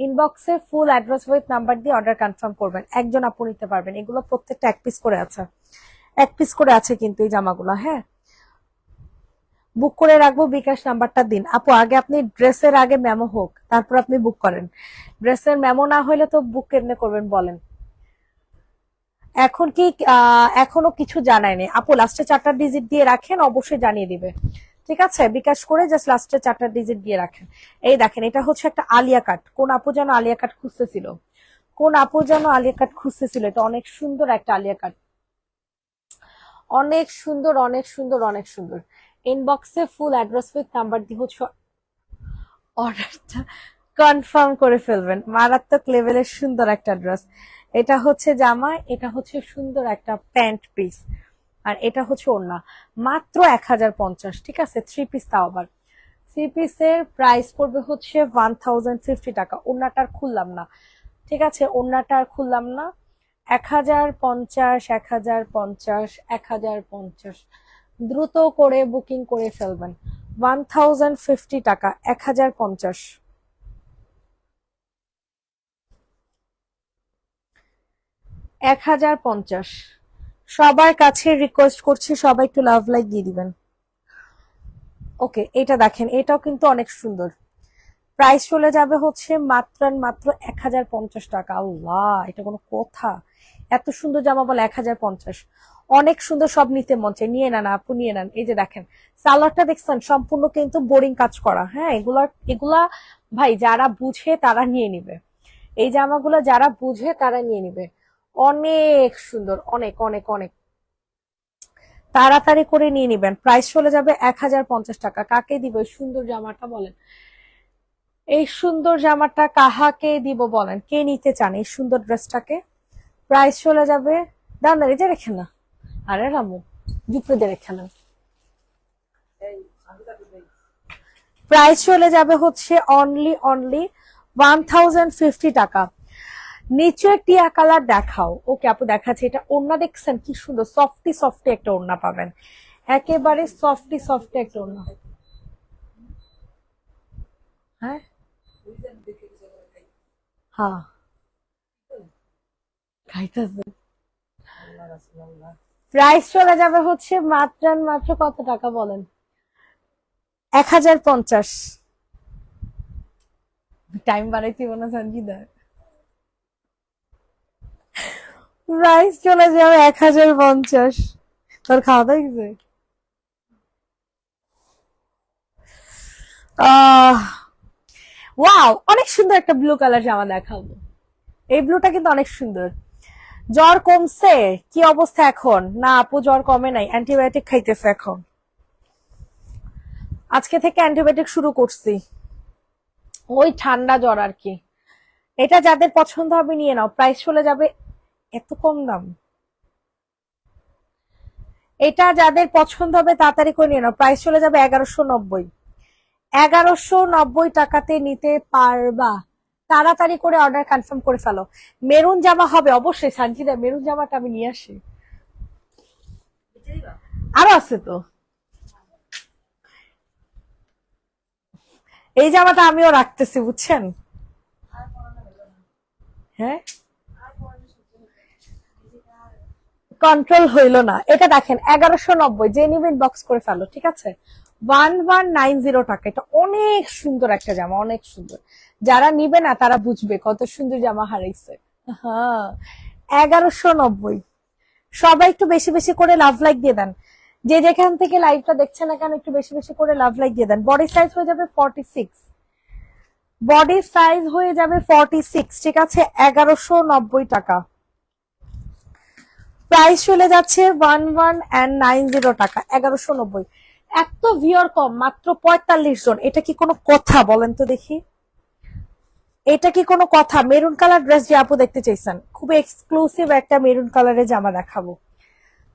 ইনবক্সে ফুল অ্যাড্রেস উইথ নাম্বার দিয়ে অর্ডার কনফার্ম করবেন। একজন আপু নিতে পারবেন। এগুলো প্রত্যেকটা এক পিস করে আছে, এক পিস করে আছে কিন্তু এই জামাগুলো। হ্যাঁ, বুক করে রাখবো, বিকাশ নাম্বারটা দিন। আপু আগে আপনি ড্রেসের আগে মেমো হোক, তারপর আপনি বুক করেন। ড্রেসের মেমো না হলে তো বুক কেমনে করবেন বলেন? এখন কি এখনো কিছু জানায়নি আপু? লাস্টে 4টা ডিজিট দিয়ে রাখেন, অবশ্যই জানিয়ে দিবে। ঠিক আছে, বিকাশ করে জাস্ট লাস্টে 4টা ডিজিট দিয়ে রাখেন। এই দেখেন, এটা হচ্ছে একটা আলিয়া কাট। কোন আপু যেন আলিয়া কাট খুঁজতেছিল, কোন আপু যেন আলিয়া কাট খুঁজতেছিল। এটা অনেক সুন্দর একটা আলিয়া কাট, অনেক সুন্দর, অনেক সুন্দর, অনেক সুন্দর। ইনবক্সে ফুল অ্যাড্রেস উইথ নাম্বার দিয়ে হচ্ছে অর্ডারটা কনফার্ম করে ফেলবেন। মারাত্মক লেভেলের সুন্দর একটা ড্রেস। এটা হচ্ছে জামা, এটা হচ্ছে সুন্দর একটা প্যান্ট পিস, আর এটা হচ্ছে ওড়না। মাত্র 1050। ঠিক আছে, থ্রি পিস, তাও আবার থ্রি পিসের প্রাইস পড়বে হচ্ছে 1050 টাকা। ওড়নাটার খুললাম না। ঠিক আছে, ওড়নাটার খুললাম না। 1050, 1050, 1050। দ্রুত করে বুকিং করে ফেলবেন। 1050 টাকা, 1050। 1050। সবার কাছে রিকোয়েস্ট করছি, সবাই একটু লাভ লাইক দিয়ে দিবেন। ওকে, এটা দেখেন, এটাও কিন্তু অনেক সুন্দর। প্রাইস চলে যাবে হচ্ছে মাত্র মাত্র 1050 টাকা। আল্লাহ, এটা কোনো কথা? এত সুন্দর জামা বলে 1050? অনেক সুন্দর, সব নিতে মন চায়। নিয়ে নেন আপু, নিয়ে নেন। এই যে দেখেন, সালোয়ারটা দেখছেন, সম্পূর্ণ কিন্তু বোরিং কাজ করা। হ্যাঁ, এগুলা এগুলা ভাই যারা বুঝে তারা নিয়ে নিবে। এই জামাগুলো যারা বুঝে তারা নিয়ে নিবে। অনেক সুন্দর, অনেক অনেক অনেক। তাড়াতাড়ি করে নিয়ে নিবেন। প্রাইস চলে যাবে 1050 টাকা। কাকে দিব এই সুন্দর জামাটা বলেন? এই সুন্দর জামাটা কাহাকে দিব বলেন? কে নিতে চান এই সুন্দর ড্রেসটাকে? প্রাইস চলে যাবে, দাম না রেখে রেখে না, আরে রামু জুপড়ে দিয়ে রেখে নেন। প্রাইস চলে যাবে হচ্ছে অনলি 1050 টাকা। নিচে টিয়া কালার দেখাও। ওকে আপু দেখাচ্ছে। এটা ওড়না দেখছেন কি সুন্দর, সফটি সফটি একটা ওড়না পাবেন, একেবারে সফটি সফটি একটা ওড়না। হ্যাঁ হ্যাঁ খাইতেছে। প্রাইস চলে যাবে হচ্ছে মাত্র মাত্র কত টাকা বলেন? 1050। টাইম বাড়াইতে না সঞ্জিদা। প্রাইস চলে যাবে 1050। তোর খাওয়া দাওয়া গেছে? ওয়াও, অনেক সুন্দর একটা ব্লু কালার জামা দেখাবো। এই ব্লুটা কিন্তু অনেক সুন্দর। জ্বর কমছে? কি অবস্থা এখন? না আপু জ্বর কমে নাই, অ্যান্টিবায়োটিক খাইতেছে এখন। আজকে থেকে অ্যান্টিবায়োটিক শুরু করছি, ওই ঠান্ডা জ্বর আর কি। এটা যাদের পছন্দ হবে নিয়ে নাও। প্রাইস চলে যাবে, এত কম দাম। এটা যাদের পছন্দ হবে তাড়াতাড়ি করে নিয়ে নাও। প্রাইস চলে যাবে 1190। 1190 টাকাতে নিতে পারবা। তাড়াতাড়ি করে অর্ডার কনফার্ম করে ফেলো। মেরুন জামা হবে অবশ্যই সানজিদা, মেরুন জামাটা আমি নিয়ে আসি। আরো আছে তো, এই জামাটা আমিও রাখতেছি বুঝছেন। হ্যাঁ কন্ট্রোল হইল না। এটা দেখেন 1190, যে নিবেন বক্স করে ফেলো, ঠিক আছে? 1190 টাকা। এটা অনেক সুন্দর একটা জামা, অনেক সুন্দর। যারা নিবে না তারা বুঝবে কত সুন্দর জামা হারাইছে। হ্যাঁ 1190। সবাই একটু বেশি বেশি করে লাভ লাইক দিয়ে দেন। যে যেখান থেকে লাইভটা দেখছে না কেন একটু বেশি বেশি করে লাভ লাইক দিয়ে দেন। বডি সাইজ হয়ে যাবে 46। বডি সাইজ হয়ে যাবে 46, ঠিক আছে? 1190 টাকা। প্রাইস চলে যাচ্ছে 1190 টাকা। 1190। এত ভিউয়ার কম, মাত্র 45 জন। এটা কি কোনো কথা বলেন তো দেখি? এটা কি কোনো কথা? মেরুন কালার ড্রেস যে আপু দেখতে চাইছেন, খুবই এক্সক্লুসিভ একটা মেরুন কালারের জামা দেখাবো,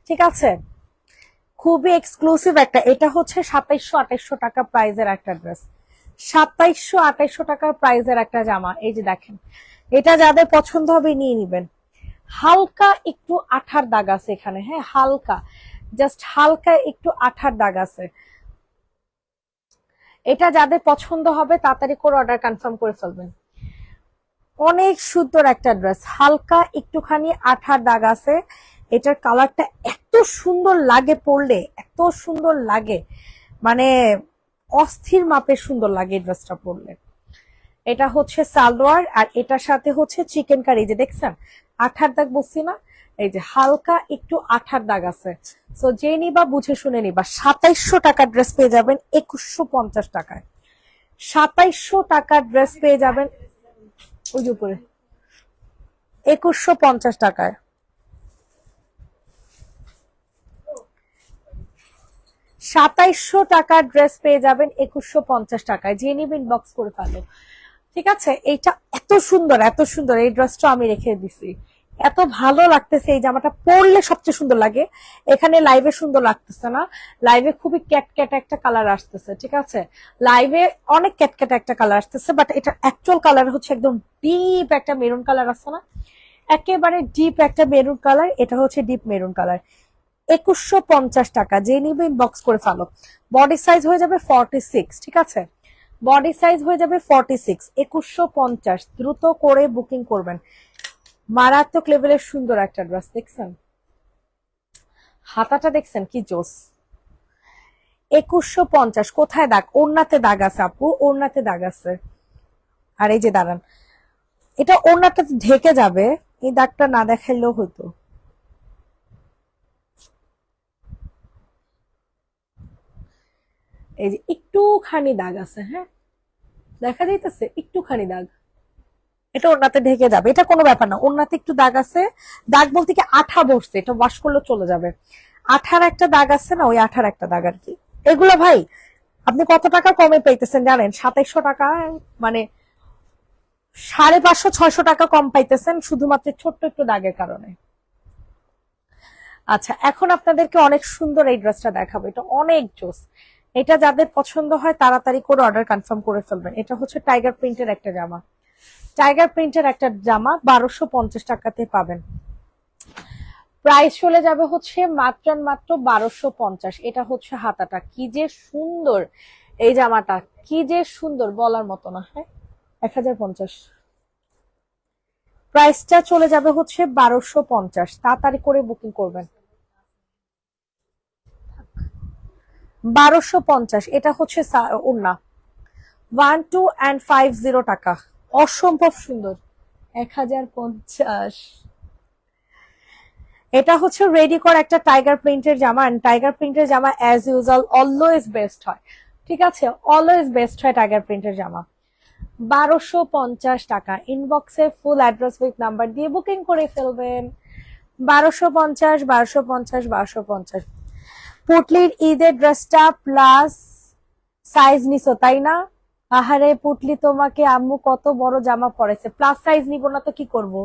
ঠিক আছে? খুবই এক্সক্লুসিভ একটা। এটা হচ্ছে 2700-2800 টাকা প্রাইজের একটা ড্রেস। 2700-2800 টাকার প্রাইজের একটা জামা। এই যে দেখেন, এটা যাদের পছন্দ হবে নিয়ে নিবেন। হালকা একটু আঠার দাগ আছে এখানে, হ্যাঁ হালকা, জাস্ট হালকা একটু আঠার দাগ আছে। এটা যাদের পছন্দ হবে তাড়াতাড়ি করে অর্ডার কনফার্ম করে ফেলবেন। অনেক সুন্দর একটা ড্রেস, হালকা একটুখানি আঠার দাগ আছে। এটার কালারটা এত সুন্দর লাগে পরলে, এত সুন্দর লাগে, মানে অস্থির মাপের সুন্দর লাগে এই ড্রেসটা পরলে। এটা হচ্ছে সালোয়ার, আর এটার সাথে হচ্ছে চিকেন কারি। যে দেখছেন আঠার দাগ বসছি না, এই যে হালকা একটু আঠার দাগ আছে। সো যে নিবা বুঝে শুনে নিবা। 2700 টাকার ড্রেস পেয়ে যাবেন 2150 টাকায়। 2700 টাকার ড্রেস পেয়ে যাবেন ওই যে উপরে 2150 টাকায়। 2700 টাকার ড্রেস পেয়ে যাবেন 2150 টাকায়। যে নিবেন বক্স করে ফেলো, ঠিক আছে? এইটা এত সুন্দর, এত সুন্দর। এই ড্রেসটা আমি রেখে দিছি, এত ভালো লাগতেছে। এই জামাটা পরলে সবচেয়ে সুন্দর লাগে। এখানে লাইভে সুন্দর লাগতেছে না, লাইভে খুবই ক্যাটক্যাট একটা কালার আসতেছে, ঠিক আছে? লাইভে অনেক ক্যাটক্যাট একটা কালার আসতেছে, বাট এটা অ্যাকচুয়াল কালার হচ্ছে একদম ডিপ একটা মেরুন কালার আছে না, একেবারে ডিপ একটা মেরুন কালার। এটা হচ্ছে ডিপ মেরুন কালার। 2150 টাকা। যে নিবে ইনবক্স করে ফেলো। বডি সাইজ হয়ে যাবে 46, ঠিক আছে? বডি সাইজ হয়ে যাবে 46। 2150, দ্রুত করে বুকিং করবেন। মারাত্মক লেভেলের সুন্দর একটা ড্রেস। দেখছেন হাতাটা, দেখছেন কি জোস। 2150। কোথায় দাগ? ওড়নাতে দাগ আছে আপু, ওড়নাতে দাগ আছে। আর এই যে দাঁড়ান, এটা ওড়নাটা ঢেকে যাবে, এই দাগটা না দেখাইলেও হতো। এই যে একটুখানি দাগ আছে, হ্যাঁ দেখা যাইতেছে একটুখানি দাগ। এটা ওড়নাতে ঢেকে যাবে, এটা কোনো ব্যাপার না। ওড়নাতে একটু দাগ আছে, দাগ বলতে কি আঠা বসছে, এটা ওয়াশ করলে চলে যাবে। আঠার একটা দাগ আছে না, ওই আঠার একটা দাগ আর কি। এগুলো ভাই আপনি কত টাকা কমে পাইতেছেন জানেন? 2700 টাকা, মানে 550-600 টাকা কম পাইতেছেন শুধুমাত্র ছোট্ট একটু দাগের কারণে। আচ্ছা, এখন আপনাদেরকে অনেক সুন্দর এই ড্রেসটা দেখাবো, এটা অনেক জোস। এটা যাদের পছন্দ হয় তাড়াতাড়ি করে অর্ডার কনফার্ম করে ফেলবেন। এটা হচ্ছে টাইগার প্রিন্টের একটা জামা, টাইগার প্রিন্টের একটা জামা 1250 টাকাতে পাবেন। প্রাইস চলে যাবে হচ্ছে মাত্র মাত্র 1250। এটা হচ্ছে হাতাটা, কি যে সুন্দর এই জামাটা, কি যে সুন্দর বলার মতো না। হ্যাঁ, 1050। প্রাইসটা চলে যাবে হচ্ছে 1250, তাড়াতাড়ি করে বুকিং করবেন। 1250, এটা হচ্ছে ওড়না 1250 টাকা, অসম্ভব সুন্দর। 1050। এটা হচ্ছে রেডি করা একটা টাইগার প্রিন্টের জামা, টাইগার প্রিন্টের জামা অ্যাজ ইউজুয়াল অলওয়েজ বেস্ট হয়, ঠিক আছে, অলওয়েজ বেস্ট হয় টাইগার প্রিন্টের জামা। 1250 টাকা। ইনবক্সে ফুল অ্যাড্রেস উইথ নাম্বার দিয়ে বুকিং করে ফেলবেন। 1250, 1250, 1250। পুটলির ঈদের ড্রেসটা প্লাস সাইজ নিছো তাই না? আহারে পুটলি, তোমাকে আম্মু কত বড় জামা পরেছে, প্লাস সাইজ নিব না তো কি করব?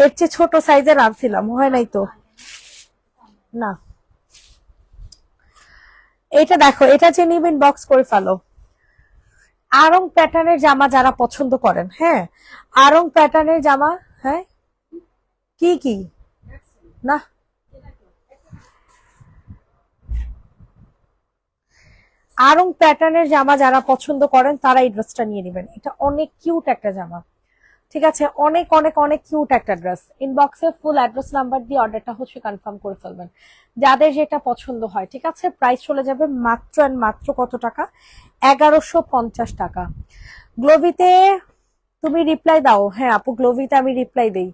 এর চেয়ে ছোট সাইজের আনছিলাম, হয় নাই তো। না, এটা দেখো, এটা যে নিবেন বক্স করে ফেলো। আরং প্যাটার্নের জামা যারা পছন্দ করেন, হ্যাঁ, আরং প্যাটার্নের জামা। হ্যাঁ, কি কি না, আরং প্যাটার্নের জামা যারা পছন্দ করেন তারা এই ড্রেসটা নিয়ে নেবেন। এটা অনেক কিউট একটা জামা, ঠিক আছে, অনেক অনেক অনেক কিউট একটা ড্রেস। ইনবক্সে ফুল অ্যাড্রেস নাম্বার দিয়ে অর্ডারটা হচ্ছে কনফার্ম করে ফেলবেন, যাদের যেটা পছন্দ হয়, ঠিক আছে। প্রাইস চলে যাবে মাত্র এন্ড মাত্র কত টাকা? 1150 টাকা। গ্লোভিতে তুমি রিপ্লাই দাও। হ্যাঁ আপু, গ্লোভিতে আমি রিপ্লাই দেই।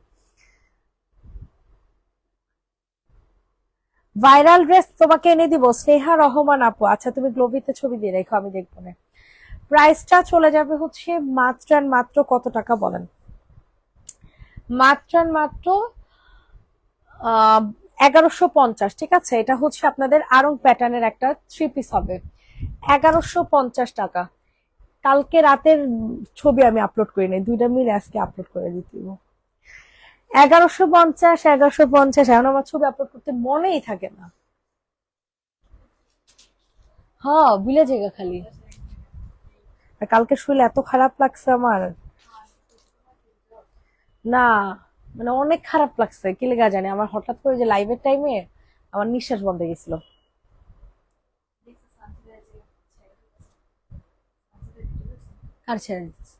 ভাইরাল ড্রেস তোমাকে এনে দিব, স্নেহা রহমান আপু। আচ্ছা, তুমি গ্লোভিতে ছবি দিয়ে রেখো, আমি দেখবো না। প্রাইসটা চলে যাবে হচ্ছে মাত্র এন্ড মাত্র কত টাকা বলেন? মাত্র এন্ড মাত্র 1150, ঠিক আছে। এটা হচ্ছে আপনাদের আরং প্যাটার্নের একটা থ্রি পিস হবে, 1150 টাকা। কালকে রাতের ছবি আমি আপলোড করি নাই, দুইটা মিলে আজকে আপলোড করে দিতে। 1150, 1150, এখন আমার ছবি আপলোড করতে মনেই থাকে না। হ্যাঁ, বিলে জায়গা খালি। আর কালকে শুলে এত খারাপ লাগছে আমার, না মানে অনেক খারাপ লাগছে, কি লেগা জানি আমার হঠাৎ করে যে লাইভের টাইমে আমার নিঃশ্বাস বন্ধ হয়ে গেছিল। আর ছেড়ে দিচ্ছি।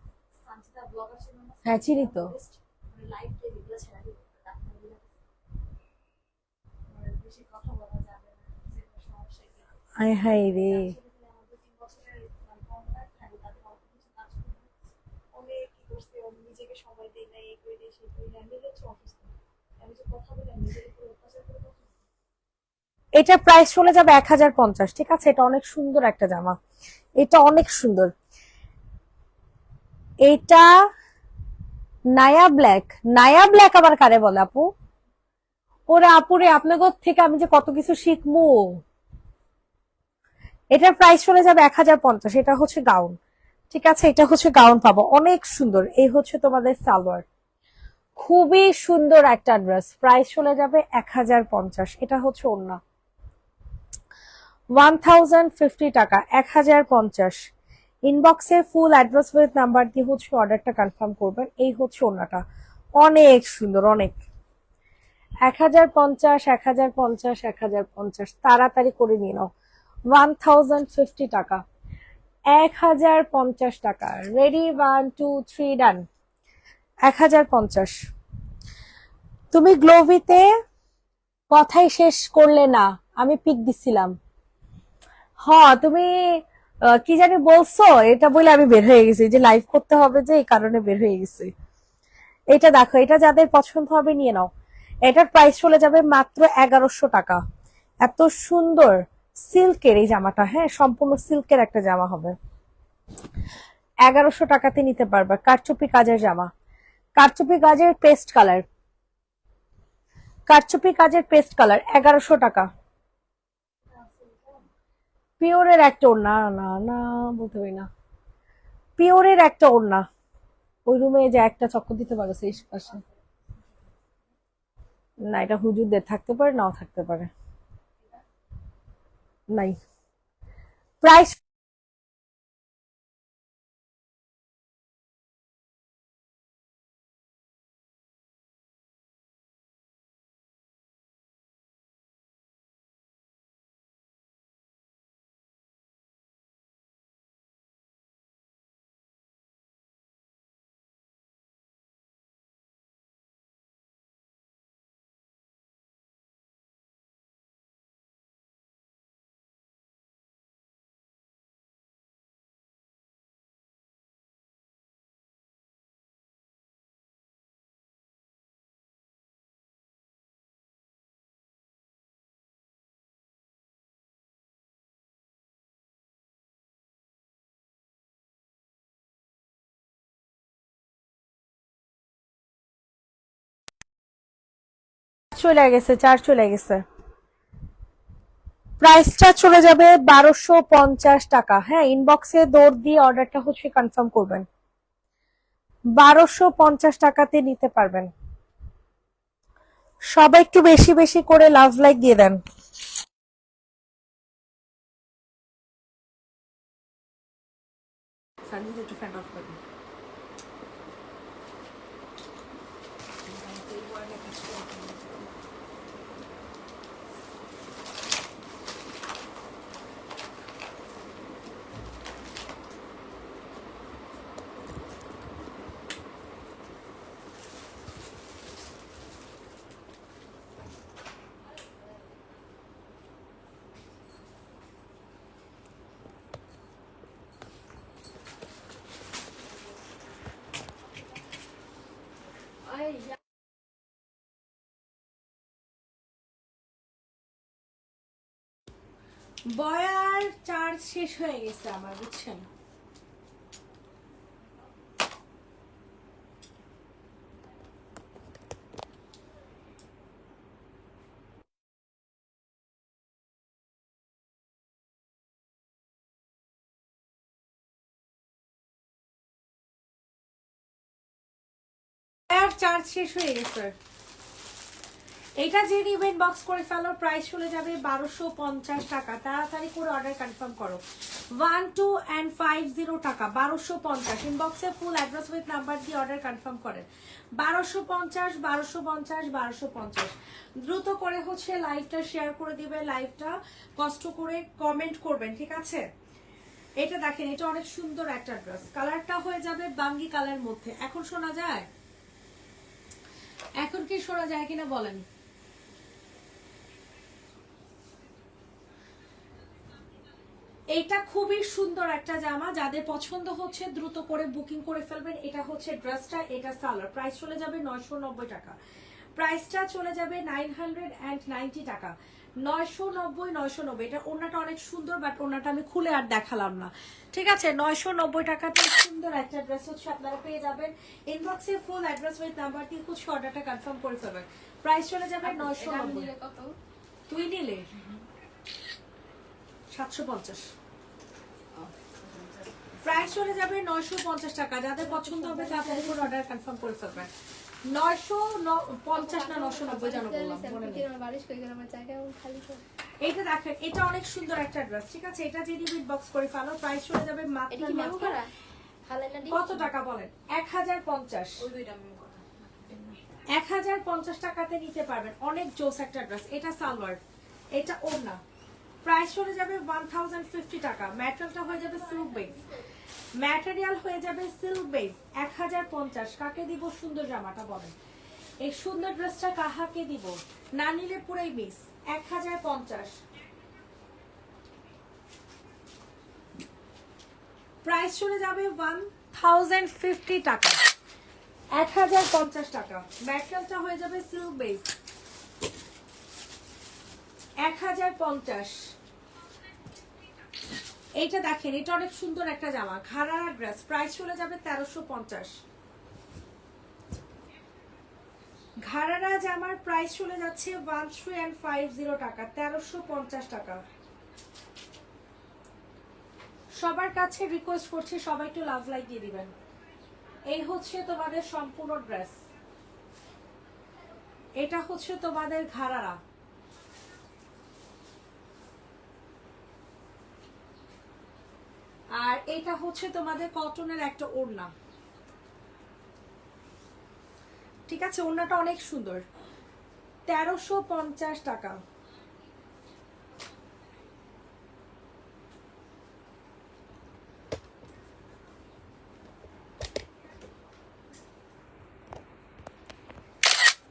হ্যাঁ চিনি তো। আয় হায় রে। এটা প্রাইস চলে যাবে 1050, ঠিক আছে। এটা অনেক সুন্দর একটা জামা, এটা অনেক সুন্দর। এটা নায়া ব্ল্যাক, নায়া ব্ল্যাক আবার কারে বলে আপু? ওরে আপুরে, আপনাদের থেকে আমি যে কত কিছু শিখবো। এটার প্রাইস চলে যাবে 1050। এটা হচ্ছে গাউন, ঠিক আছে, এটা হচ্ছে গাউন পাবো, অনেক সুন্দর। এই হচ্ছে তোমাদের সালোয়ার, খুবই সুন্দর একটা ড্রেস। প্রাইস চলে যাবে 1050। এটা হচ্ছে ওড়না 1050 টাকা, 1050। ইনবক্সে ফুল অ্যাড্রেস উইথ নাম্বার দিয়ে হচ্ছে অর্ডারটা কনফার্ম করবেন। এই হচ্ছে ওড়নাটা, অনেক সুন্দর, অনেক। 1050, 1050, 1050, তাড়াতাড়ি করে নিয়ে নাও। 1050 টাকা, 1050 টাকা। রেডি, 1 2 3 ডান। 1050। তুমি গ্লোভিতে কথাই শেষ করলে না, আমি পিক দিছিলাম। হ্যাঁ তুমি কি জানি বলছো, এটা বলে আমি বের হয়ে গেছি, যে লাইভ করতে হবে যে এই কারণে বের হয়ে গেছি। এটা দেখো, এটা যাদের পছন্দ হবে নিয়ে নাও। এটার প্রাইস চলে যাবে মাত্র 1100 টাকা। এত সুন্দর সিল্কের এই জামাটা, হ্যাঁ সম্পূর্ণ সিল্কের একটা জামা হবে, 1100 টাকাতে নিতে পারবা। কারচুপি কাজের জামা, কারচুপি কাজের পেস্ট কালার, কারচুপি কাজের পেস্ট কালার 1100 টাকা। পিওরের একটা ওড়না, না না বলতে পারি না, পিওরের একটা ওড়না। ওই রুমে যে একটা চক্কর দিতে পারো সেই পাশে। না এটা হুজুরদের, থাকতে পারে নাও থাকতে পারে। নাই। প্রাইস চলে গেছে, 4 চলে গেছে। প্রাইসটা চলে যাবে 1250 টাকা। হ্যাঁ, ইনবক্সে দৌড় দিয়ে অর্ডারটা হচ্ছে কনফার্ম করবেন। 1250 টাকাতে নিতে পারবেন। সবাই একটু বেশি বেশি করে লাভ লাইক দিয়ে দেন। বয়ার চার্জ শেষ হয়ে গেছে আমার, বুঝছেন। বয়ার চার্জ শেষ হয়ে গেছে। এটা যে নিবেন বক্স করে ফেলো, প্রাইস চলে যাবে 1250 টাকা। তাড়াতাড়ি করে অর্ডার কনফার্ম করো। 1250 টাকা, 1250। ইনবক্সে ফুল অ্যাড্রেস উইথ নাম্বার দিয়ে অর্ডার কনফার্ম করেন। 1250, 1250, 1250। দ্রুত করে হচ্ছে লাইভটা শেয়ার করে দিবে, লাইভটা কষ্ট করে কমেন্ট করবেন, ঠিক আছে। এটা দেখেন, এটা অনেক সুন্দর একটা ড্রেস। কালারটা হয়ে যাবে বাঙ্গি কালার মধ্যে। এখন শোনা যায়? এখন কি শোনা যায় কিনা বলেন। এটা খুবই সুন্দর একটা জামা, যাদের পছন্দ হচ্ছে দ্রুত করে বুকিং করে ফেলবেন। এটা হচ্ছে ড্রেসটা, এটা সালোয়ার। প্রাইস চলে যাবে 990 টাকা। প্রাইসটা চলে যাবে 990 টাকা। 990, 990। এটা ওড়নাটা অনেক সুন্দর, বাট ওড়নাটা আমি খুলে আর দেখালাম না, ঠিক আছে। 990 টাকাতে সুন্দর একটা ড্রেস হচ্ছে আপনারা পেয়ে যাবেন। ইনবক্সে ফুল অ্যাড্রেস উইথ নাম্বার দিয়ে হচ্ছে অর্ডারটা কনফার্ম করে ফেলবেন। প্রাইস চলে যাবে 990। কত তুই নিলে? 750। প্রাইস চলে যাবে 950 টাকা। যাদের পছন্দ হবে তাদের উপর অর্ডার কনফার্ম করে ফেলবেন। 950 না 990 জানো বললাম, মনে নেই। এইটা দেখেন, এটা অনেক সুন্দর একটা ড্রেস, ঠিক আছে। এটা যে নিবিট বক্স করে ফেলো, প্রাইস চলে যাবে মাত্র কত টাকা বলেন? 1050। 1050 টাকাতে নিতে পারবেন। অনেক জোস একটা ড্রেস। এটা সালোয়ার, এটা ওড়না। প্রাইস চলে যাবে 1050 টাকা। ম্যাটেরিয়ালটা হয়ে যাবে সিল্ক বেস। ম্যাটেরিয়াল হয়ে যাবে সিল্ক বেস। 1050। কাকে দিব সুন্দর জামাটা বলেন? এই সুন্দর ড্রেসটা কাহাকে দিব? না নিলে পুরাই মিস। 1050। প্রাইস চলে যাবে 1050 টাকা। 1050 টাকা। ম্যাটেরিয়ালটা হয়ে যাবে সিল্ক বেস। 1050। এইটা দেখেন, এটা অনেক সুন্দর একটা জামা, ঘাড়ারা ড্রেস। প্রাইস চলে যাবে 1350। ঘাড়ারা জামার প্রাইস চলে যাচ্ছে 1350 টাকা, 1350 টাকা। সবার কাছে রিকোয়েস্ট করছি সবাই একটু লাভ লাইক দিয়ে দিবেন। এই হচ্ছে তোমাদের সম্পূর্ণ ড্রেস, এটা হচ্ছে তোমাদের ঘাড়ারা। আর এটা হচ্ছে তোমাদের কটনের একটা ওড়না, ঠিক আছে? ওড়নাটা অনেক সুন্দর, 1350 টাকা।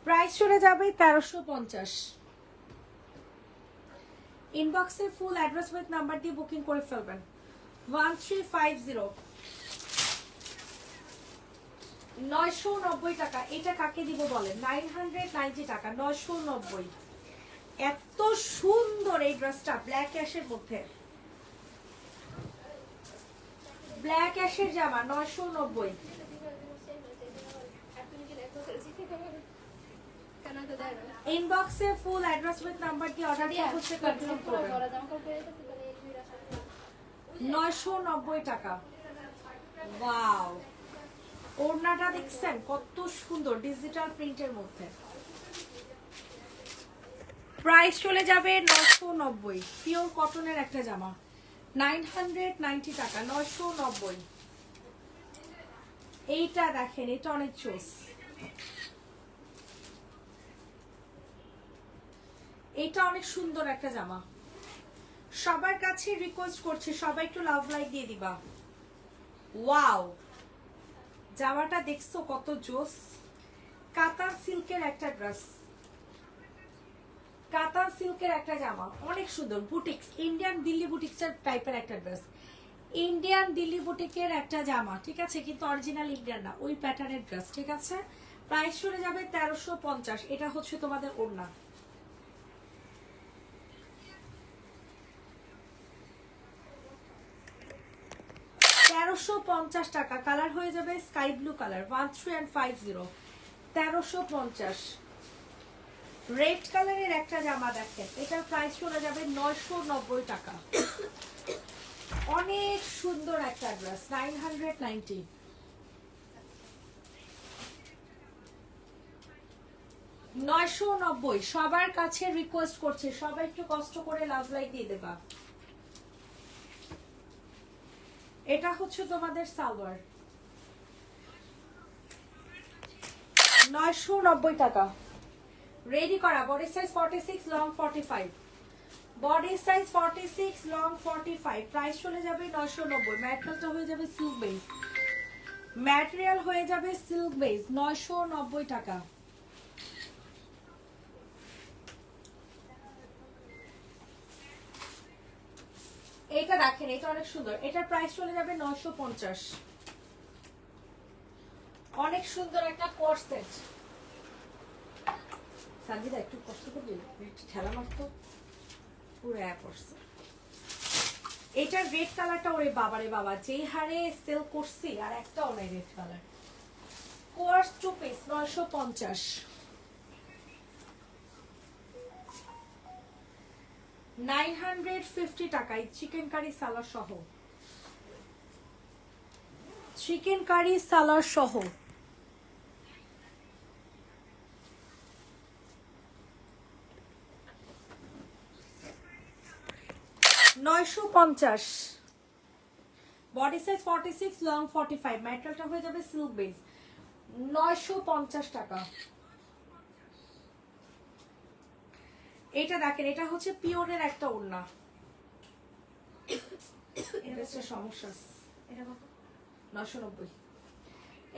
প্রাইস চলে যাবে 1350। ইনবক্সে ফুল অ্যাড্রেস উইথ নাম্বার দিয়ে বুকিং করে ফেলবেন। 1350, 990 টাকা। এটা কাকে দিব বলেন? 990 টাকা, 990। এত সুন্দর এই ড্রেসটা ব্ল্যাক অ্যাশের মধ্যে, ব্ল্যাক অ্যাশের জামা 990। ইনবক্সে ফুল অ্যাড্রেস উইথ নাম্বার দিয়ে অর্ডার দিয়ে হচ্ছে কনফার্ম করবেন। 990 টাকা। ওয়াও, ওড়নাটা দেখছেন কত সুন্দর ডিজিটাল প্রিন্টের মধ্যে। প্রাইস চলে যাবে 990, পিওর কটনের একটা জামা, 990 টাকা, 990। এইটা দেখেন, এটা অনেক চোস, এটা অনেক সুন্দর একটা জামা। সবার কাছে রিকোয়েস্ট করছি সবাই একটু লাভ লাইক দিয়ে দিবা। ওয়াও, জামাটা দেখছো কত জোস, কাতান সিল্কের একটা ড্রেস, কাতান সিল্কের একটা জামা, অনেক সুন্দর। বুটিক্স, ইন্ডিয়ান দিল্লি বুটিক্সের টাইপের একটা ড্রেস, ইন্ডিয়ান দিল্লি বুটিকের একটা জামা, ঠিক আছে? কিন্তু অরিজিনাল ইন্ডিয়ান না, ওই প্যাটার্নের ড্রেস, ঠিক আছে? প্রাইস চলে যাবে 1350। এটা হচ্ছে তোমাদের ওড়না। $1350 টাকা, কালার হয়ে যাবে স্কাই ব্লু কালার, 1350, 1350। রেড কালারের একটা জামা দেখেন, এটার প্রাইস চলে যাবে 990 টাকা। অনেক সুন্দর একটা ড্রেস, 990। $990। সবার কাছে রিকোয়েস্ট করছে সবাই একটু কষ্ট করে লাভ লাইক দিয়ে দেবা। এটা হচ্ছে তোমাদের সালোয়ার, 990 টাকা। রেডি করা, body size 46, long 45, body size 46, long 45। Price চলে যাবে 990। ম্যাটেরিয়ালটা হয়ে যাবে সিল্ক বেস, ম্যাটেরিয়াল হয়ে যাবে সিল্ক বেস, 990 টাকা। এইটা দেখেন, এটা অনেক সুন্দর, এটার প্রাইস চলে যাবে 950। অনেক সুন্দর একটা কোট সেট। সাজিদা একটু কষ্ট করবি, ঠেলা মারতো পুরো পড়ছে। এটার রেড কালারটা, ওরে বাবারে বাবা, যেই হারে সেল করছি আর একটাও নাই রেড কালার। Course 2 piece, 950। 950 টাকায় চিকেন কারি সালাদ সহ, চিকেন কারি সালাদ সহ। 950। বডি সাইজ 46, লং 45, ম্যাটেরিয়ালটা হয়ে যাবে সিল্ক বেস, 950 টাকা। এটা দেখেন, এটা হচ্ছে পিওরের একটা ওড়না, এটা হচ্ছে সমস্যা, এটা কত? 990।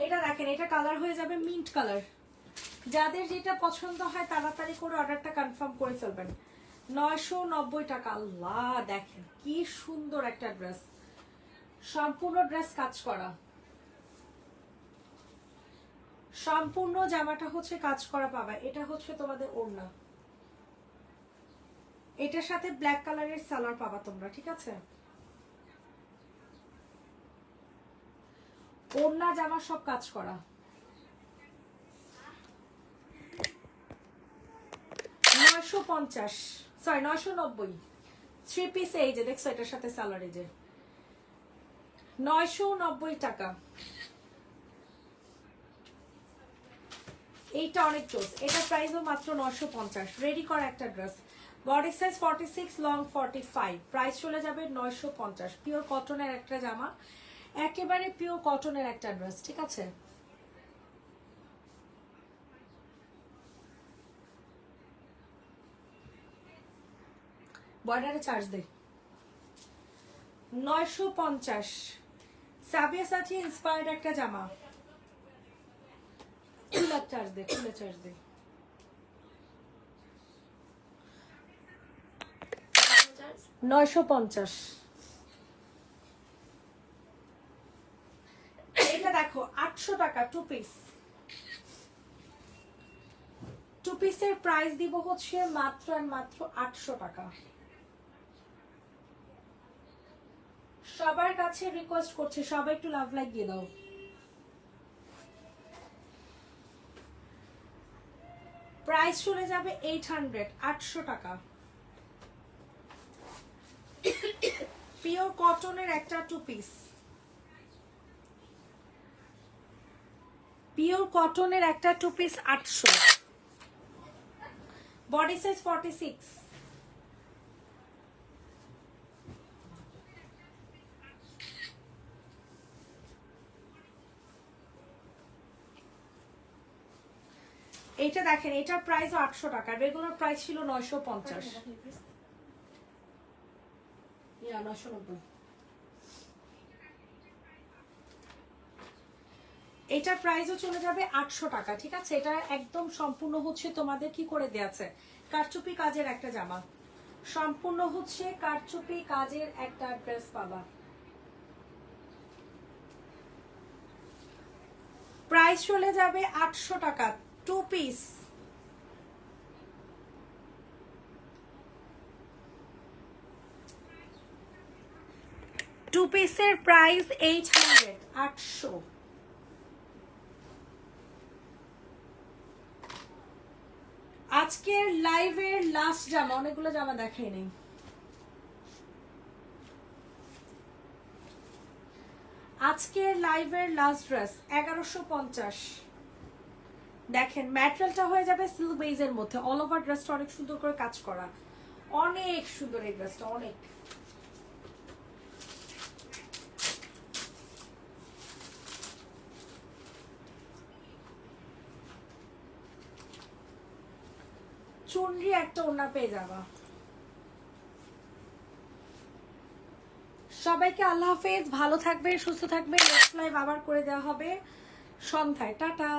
এটা দেখেন, এটা কালার হয়ে যাবে মিন্ট কালার। যাদের যেটা পছন্দ হয় তাড়াতাড়ি করে অর্ডারটা কনফার্ম করে ফেলবেন। 990 টাকা। আল্লাহ, দেখেন কি সুন্দর একটা ড্রেস, সম্পূর্ণ ড্রেস কাজ করা, সম্পূর্ণ জামাটা হচ্ছে কাজ করা পাবা। এটা হচ্ছে তোমাদের ওড়না, এটার সাথে ব্ল্যাক কালারের সালোয়ার পাবা তোমরা, ঠিক আছে? ওড়না জামা সব কাজ করা। 950, সরি 990, 3 পিস এই যে দেখছো, এটার সাথে সালোয়ার, এই যে 990 টাকা। এইটা অনেক জোস, এটা প্রাইসও মাত্র 950। রেডি করা একটা dress, body size 46, long 45, price চলে যাবে 950। পিওর কটনের একটা জামা, একেবারে পিওর কটনের একটা ড্রেস, ঠিক আছে। বর্ডারে চার্জ দেই 950। সাবিয়া সাথী ইন্সপায়ার্ড একটা জামা, খুলে চার্জ দে, খুলে চার্জ দে। $950। এটা দেখো 800 টাকা 2 পিস। 2 পিসের প্রাইস দিব হচ্ছে মাত্র আর মাত্র 800 টাকা। সবার কাছে রিকোয়েস্ট করছি, সবাই একটু লাভ লাইক দিয়ে দাও। প্রাইস চলে যাবে 800, 800 টাকা। পিওর কটনের একটা 2 পিস, পিওর কটনের একটা 2 পিস 800, বডি সাইজ 46। এইটা দেখেন, এটার প্রাইস 800 টাকা, রেগুলার প্রাইস ছিল 950। 990। এটার প্রাইসও চলে যাবে 800 টাকা, ঠিক আছে। এটা একদম সম্পূর্ণ হচ্ছে তোমাদের কি করে দেয়া আছে, কারচুপি কাজের একটা জামা, সম্পূর্ণ হচ্ছে কারচুপি কাজের একটা ড্রেস পাবা। প্রাইস চলে যাবে 800 টাকা 2 পিস। টু পিসের প্রাইস 800, 800। আজকের লাইভের লাস্ট জামা, অনেকগুলো জামা দেখাই নেই। আজকের লাইভের লাস্ট ড্রেস 1150। দেখেন ম্যাটেরিয়ালটা হয়ে যাবে সিল্ক বেজের মধ্যে, অল ওভার ড্রেসটা অনেক সুন্দর করে কাজ করা, অনেক সুন্দর এই ড্রেসটা, অনেক। চুনরি একটা ওড়না পেয়ে যাবা। সবাইকে আল্লাহ হাফেজ, ভালো থাকবে, সুস্থ থাকবে। নেক্সট লাইভ আবার করে দেওয়া হবে সন্ধ্যায়। টাটা।